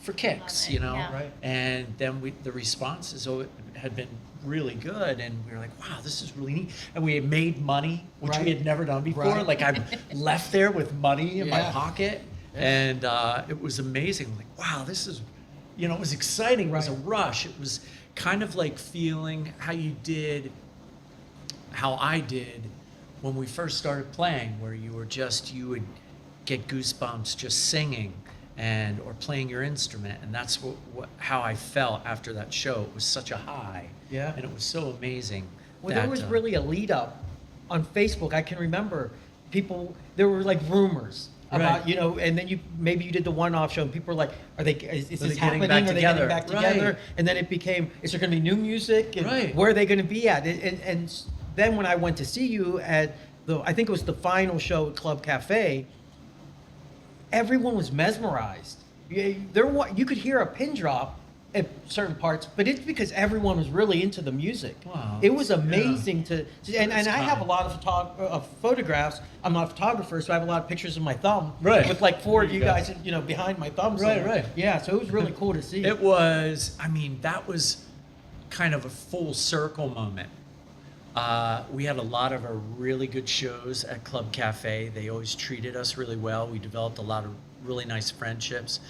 for kicks, Yeah. Right. And then the responses had been really good, and we were like, wow, this is really neat. And we had made money, which we had never done before. Right. Like I'm left there with money in my Yeah. pocket, and it was amazing. Like, wow, this is, it was exciting. It was a rush. It was kind of like feeling how I did when we first started playing, where you would get goosebumps just singing or playing your instrument. And that's how I felt after that show. It was such a high. Yeah. And it was so amazing. Well, there was really a lead up on Facebook. I can remember there were like rumors about, and then maybe you did the one-off show and people were like, is this they getting happening? back Are they together? getting back together? Right. And then it became, is there going to be new music? And Right. where are they going to be at? And then when I went to see you at I think it was the final show at Club Cafe, everyone was mesmerized. You could hear a pin drop at certain parts, but it's because everyone was really into the music. Wow, It was amazing and I have a kind. lot of photographs. I'm not a photographer, so I have a lot of pictures of my thumb. Right. With like 4 of you go. guys, behind my thumb. Right, somewhere. right. Yeah, so it was really cool to see. It was, that was kind of a full circle moment. We had a lot of really good shows at Club Cafe. They always treated us really well. We developed a lot of really nice friendships.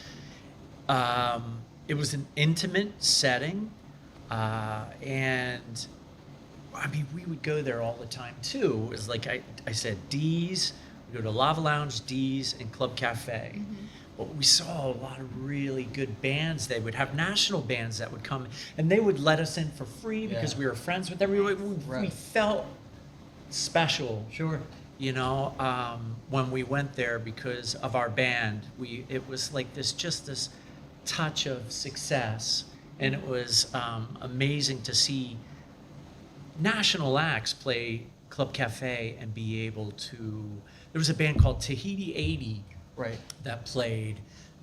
It was an intimate setting, and we would go there all the time too. It was like I said, D's. We go to Lava Lounge, D's, and Club Cafe. Mm-hmm. But we saw a lot of really good bands. They would have national bands that would come, and they would let us in for free because we were friends with them. We felt special. Sure. When we went there because of our band. It was like this touch of success, and it was amazing to see national acts play Club Cafe and be able to. There was a band called Tahiti 80 Right. that played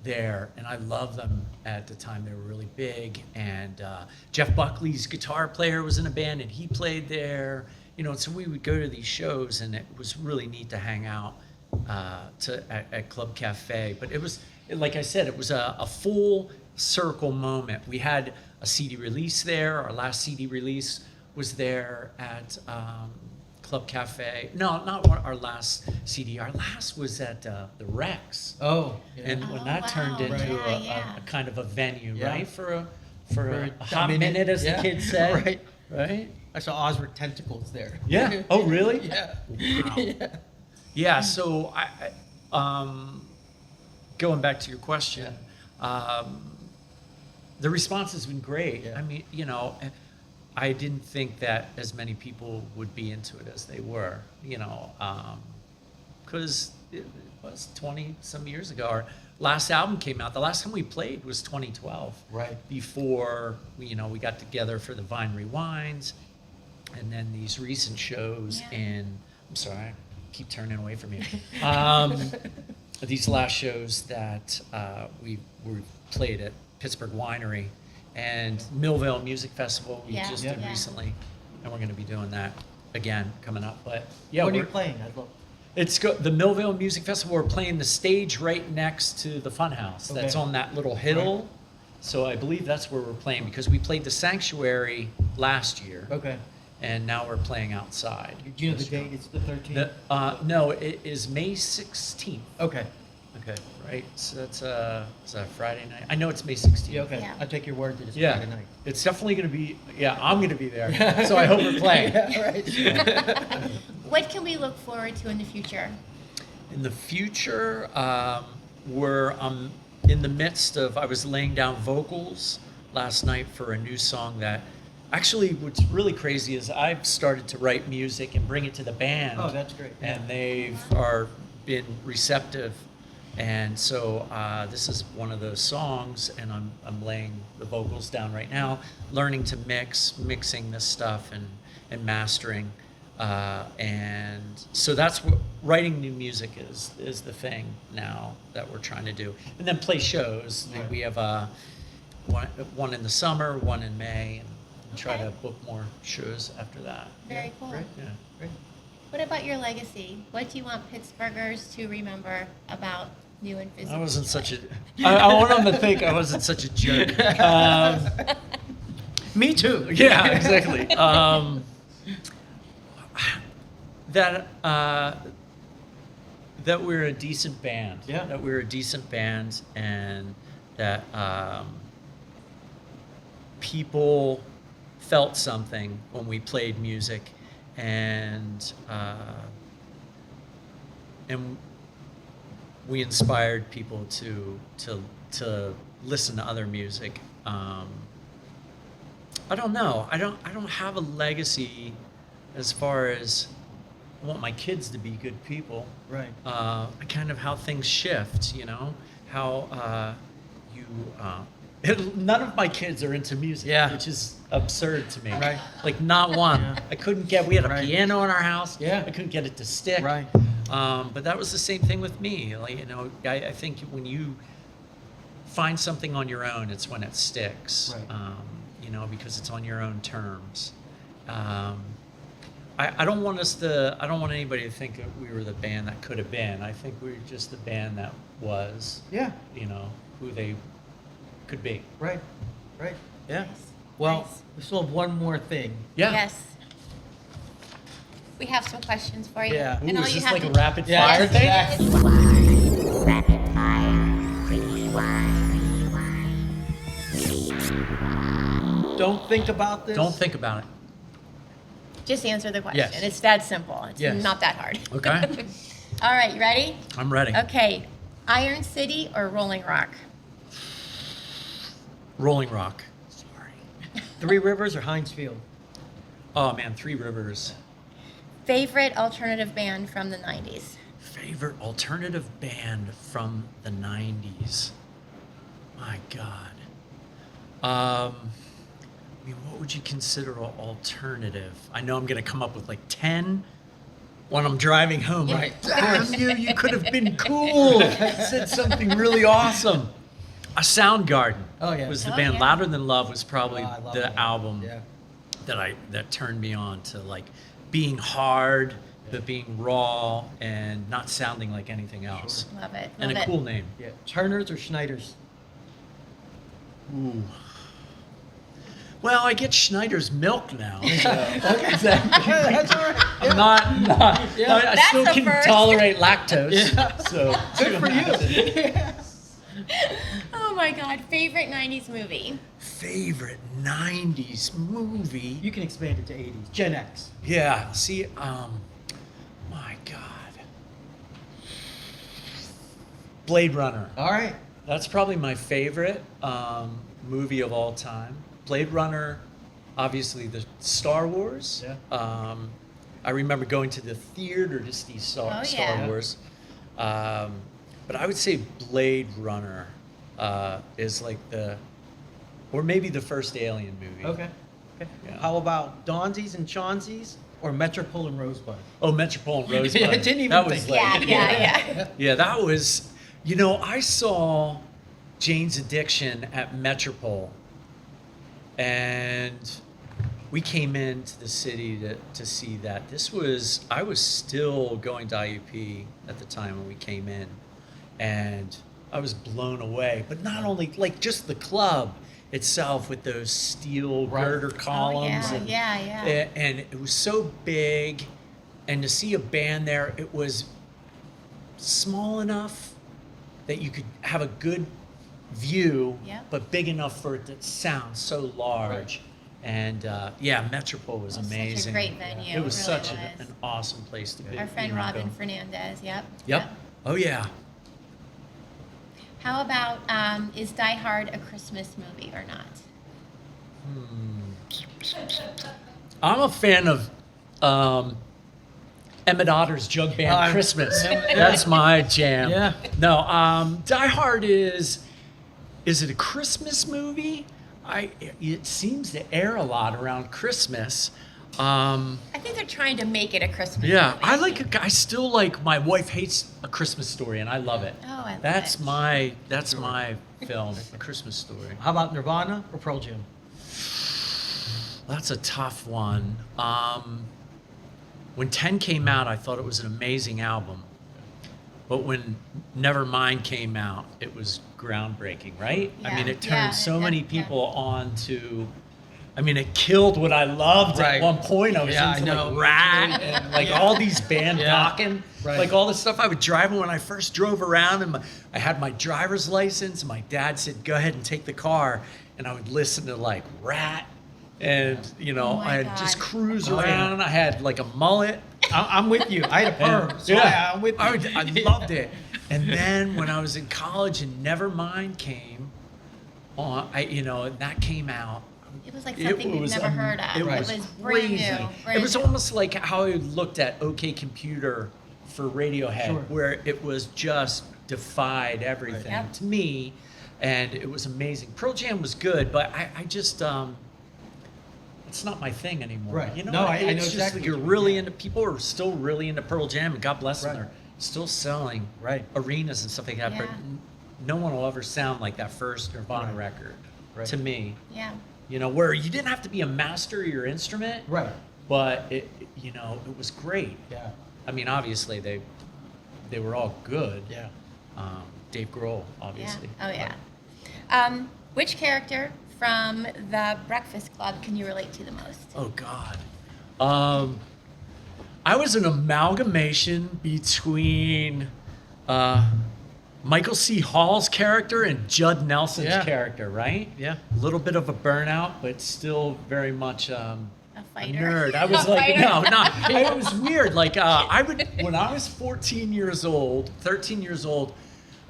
there, and I love them at the time. They were really big, and Jeff Buckley's guitar player was in a band, and he played there. And so we would go to these shows, and it was really neat to hang out at Club Cafe. But it was, like I said, it was a full circle moment. We had a CD release there. Our last CD release was there at Club Cafe. No, not our last CD. Our last was at the Rex. Oh, yeah. And when that wow. turned into Yeah. a kind of a venue, Yeah. right? For a a hot minute, as yeah. the kids said. Right. Right? I saw Osric Tentacles there. Yeah. Oh, really? Yeah. Wow. Yeah. Yeah, so going back to your question, the response has been great. Yeah. I mean, I didn't think that as many people would be into it as they were, because it was 20 some years ago. Our last album came out. The last time we played was 2012. Right. Before, we got together for the Vine Rewinds, and then these recent shows Yeah. I'm sorry, I keep turning away from you. These last shows that we played at Pittsburgh Winery and Millvale Music Festival we Yeah. just Yeah. did Yeah. recently, and we're going to be doing that again coming up. But yeah, What are you we're- playing? I'd love. the Millvale Music Festival. We're playing the stage right next to the Funhouse. That's Okay. on that little hill. So I believe that's where we're playing, because we played the Sanctuary last year, Okay. and now we're playing outside. Do you know the date? It's the 13th. No, it is May 16th. Okay. Okay, right. So that's it's a Friday night. I know it's May 16th. Yeah. Okay. Yeah. I'll take your word that it's Yeah, Friday night. it's definitely going to be. Yeah, I'm going to be there. So I hope we're playing. Yeah, right. What can we look forward to in the future? In the future, we're in the midst of, I was laying down vocals last night for a new song that, actually what's really crazy is I've started to write music and bring it to the band. Oh, that's great. And they've been receptive. And so this is one of those songs, and I'm laying the vocals down right now, learning to mixing this stuff and mastering. And so that's what writing new music is the thing now that we're trying to do, and then play shows. Right. We have one in the summer, one in May, and try to book more shows after that. Very cool. Great. Yeah. Great. What about your legacy? What do you want Pittsburghers to remember about New Invisible? I wasn't such a. I want them to think I wasn't such a jerk. Me too. Yeah, exactly. That we're a decent band. Yeah. That we're a decent band, and that people felt something when we played music, and we inspired people to listen to other music. I don't know. I don't have a legacy as far as I want my kids to be good people. Right. Kind of how things shift, how none of my kids are into music, Yeah. which is absurd to me. Right. Like not one. Yeah. We had a Right. piano in our house. Yeah. I couldn't get it to stick. Right. But that was the same thing with me. Like, I think when you find something on your own, it's when it sticks. Right. Because it's on your own terms. I don't want anybody to think that we were the band that could have been. I think we were just the band that was, Yeah. who they could be. Right. Right. Yeah. Nice. Well, Nice. we still have one more thing. Yeah. Yes. We have some questions for you. Yeah. Ooh, And all is you this have like to a rapid Yeah, fire thing? exactly. Don't think about this. Don't think about it. just answer the question. Yes. It's that simple. It's Yes. not that hard. Okay. All right, you ready? I'm ready. Okay. Iron City or Rolling Rock? Rolling Rock. Sorry. Three Rivers or Heinz Field? Oh man, Three Rivers. Favorite alternative band from the 90s? Favorite alternative band from the 90s. My God. I mean, what would you consider an alternative? I know I'm going to come up with like 10 when I'm driving home. Yeah. Right. Damn you could have been cool. Said something really awesome. Soundgarden. Oh, yeah. Was the Oh, band. yeah. Louder Than Love was probably Oh, I love the that. album Yeah. that turned me on to like being hard, but being raw and not sounding like anything else. Love it. And Love a it. cool name. Yeah. Turner's or Schneider's? Ooh. Well, I get Schneider's milk now. So That's all right. I'm not Yeah. I That's still a can first. tolerate lactose. Yeah. So Good for you. Oh my God. Favorite 90s movie? Favorite 90s movie. You can expand it to 80s. Gen X. Yeah, see, my God. Blade Runner. All right. That's probably my favorite movie of all time. Blade Runner, obviously the Star Wars. Yeah. I remember going to the theater to see Oh, Star yeah. Wars. But I would say Blade Runner is like or maybe the first Alien movie. Okay. Yeah. How about Donzies and Chaunzies or Metropole and Rosebud? Oh, Metropole and Rosebud. I didn't even that think. was like, Yeah. Yeah, that was, I saw Jane's Addiction at Metropole, and we came into the city to see that. I was still going to IUP at the time when we came in, and I was blown away. But not only, like, just the club itself with those steel Right. girder columns. Oh, and, yeah. and it was so big, and to see a band there, it was small enough that you could have a good view, Yeah. but big enough for it to sound so large. And Metropole was Such a amazing. great venue. It was It really such was. an awesome place to be. Our friend you know, Robin go. Fernandez. Yep. Yep. Oh yeah. How about is Die Hard a Christmas movie or not? I'm a fan of Emmett Otter's Jug Band Christmas. That's my jam. Yeah. No, Die Hard is it a Christmas movie? It seems to air a lot around Christmas. I think they're trying to make it a Christmas Yeah, movie. I still like. My wife hates A Christmas Story, and I love it. Oh, I love That's it. my film, A Christmas Story. How about Nirvana or Pearl Jam? That's a tough one. When 10 came out, I thought it was an amazing album. But when Nevermind came out, it was groundbreaking, right? I mean, Yeah. it turned so Yeah, many yeah. people on to. I mean, it killed what I loved Right. at one point. I was Yeah, into I know. like Rat and like all these band Yeah. knocking, Right. like all this stuff. I would drive when I first drove around, and I had my driver's license. And my dad said, "Go ahead and take the car," and I would listen to like Rat, and Oh my I'd just God. cruise Oh, yeah. around. I had like a mullet. I'm with you. I had a perm. So Yeah. I'm with you. I loved it. And then when I was in college and Nevermind came on, and that came out. It was like something we've never heard of. It It was was brand crazy. new. It was almost like how I looked at OK Computer for Radiohead, Sure. where it was just defied everything Yep. to me, and it was amazing. Pearl Jam was good, but I just it's not my thing anymore. Right. You know, No, I know it's just exactly like you're what you mean. really into. People are still really into Pearl Jam, and God bless them, Right. they're still selling Right. arenas and stuff like that. But Yeah. no one will ever sound like that first Nirvana Right. record Right. to me. Yeah. Where you didn't have to be a master of your instrument, Right. but it was great. Yeah. I mean, obviously they were all good. Yeah. Dave Grohl, Yeah. obviously. Oh yeah. Which character from the Breakfast Club can you relate to the most? Oh God. I was an amalgamation between Michael C. Hall's character and Judd Nelson's Yeah. character, right? Yeah. A little bit of a burnout, but still very much A a fighter. nerd. I was A like, fighter. no, not. It was weird. Like, when I was 13 years old,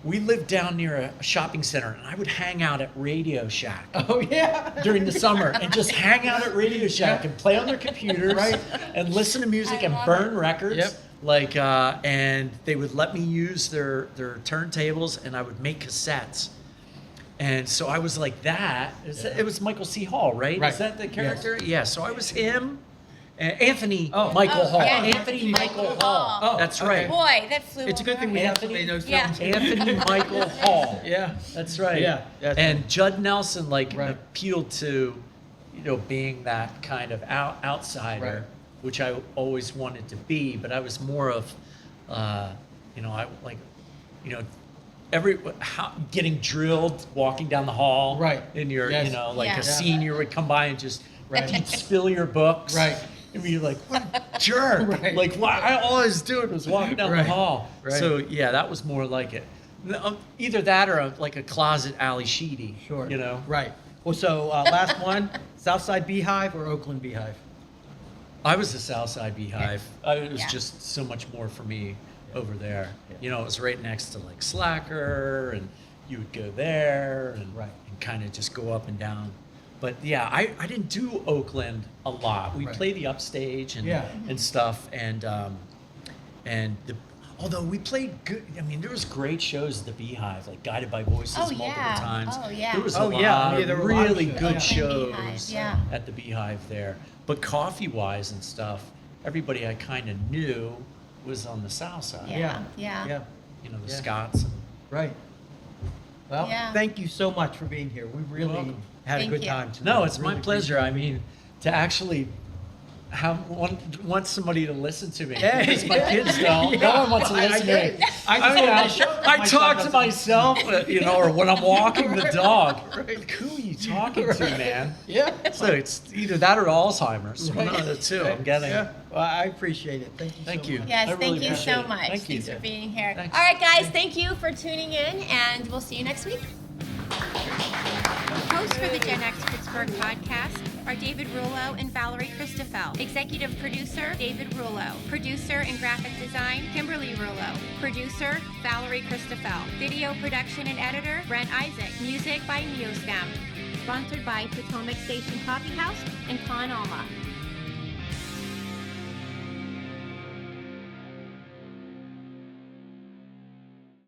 we lived down near a shopping center, and I would hang out at Radio Shack Oh yeah. during the summer and just hang out at Radio Shack and play on their computers Right. and listen to music I and love burn records. Yep. Like, and they would let me use their turntables, and I would make cassettes. And so I was like that. It was Michael C. Hall, right? Right. Is that the Yes. character? Yeah. So I was him, Anthony Oh. Michael Oh, Hall. yeah, Anthony Michael Hall. Oh, That's okay. right. Boy, that flew It's a good over. thing we have Anthony- somebody who knows Yeah. films. Anthony Michael Hall. Yeah. That's right. Yeah, that's and right. Judd Nelson Right. appealed to, being that kind of outsider, Right. which I always wanted to be, but I was more of, getting drilled walking down the hall. Right. And you're, Yes. Yeah. a senior would come by and just Right. you'd spill your books. Right. And you're like, what a jerk. Right. Like, all I was doing was walking down Right. the hall. Right. So, yeah, that was more like it. Either that or a closet Ali Sheedy. Sure. Right. Right. Well, so last one, Southside Beehive or Oakland Beehive? I was the Southside Beehive. It was Yeah. just so much more for me over there. It was right next to like Slacker, and you would go there and, Right. and kind of just go up and down. But yeah, I didn't do Oakland a lot. We Right. played the upstage and Yeah. and stuff, although we played good. I mean, there was great shows at the Beehive, like Guided by Voices Oh, multiple yeah. times. Oh, yeah. There was Oh, a lot yeah. of There were a lot of really shows. good Oakland shows Beehive, yeah. at the Beehive there. But coffee-wise and stuff, everybody I kind of knew was on the south side. Yeah. Yeah. Yeah. The Yeah. Scots. And, Right. Well, Yeah. thank you so much for being here. We really welcome. had Thank a good you. time tonight. no, it's Really my pleasure. appreciate I mean, to actually want somebody to listen to me. Hey. Because my kids don't. Yeah. No one wants to I listen get to it. me. I just mean, wanted to show that I my talk son to doesn't- myself, or when I'm walking the dog. Right. Like, who are you talking to, man? Yeah. So it's either that or Alzheimer's. Right. One of the two Right. I'm getting. Yeah. Well, I appreciate it. Thank you Thank so you. much. Yes, I really thank you appreciate so it. much. Thank you. Thanks for being here. Thanks. All right, guys, thank you for tuning in, and we'll see you next week. Hosts for the Gen X Pittsburgh podcast are David Rulo and Valerie Christoffel. Executive producer, David Rulo. Producer and graphic design, Kimberly Rulo. Producer, Valerie Christoffel. Video production and editor, Brent Isaac. Music by Neostem. Sponsored by Potomac Station Coffee House and Con Alma.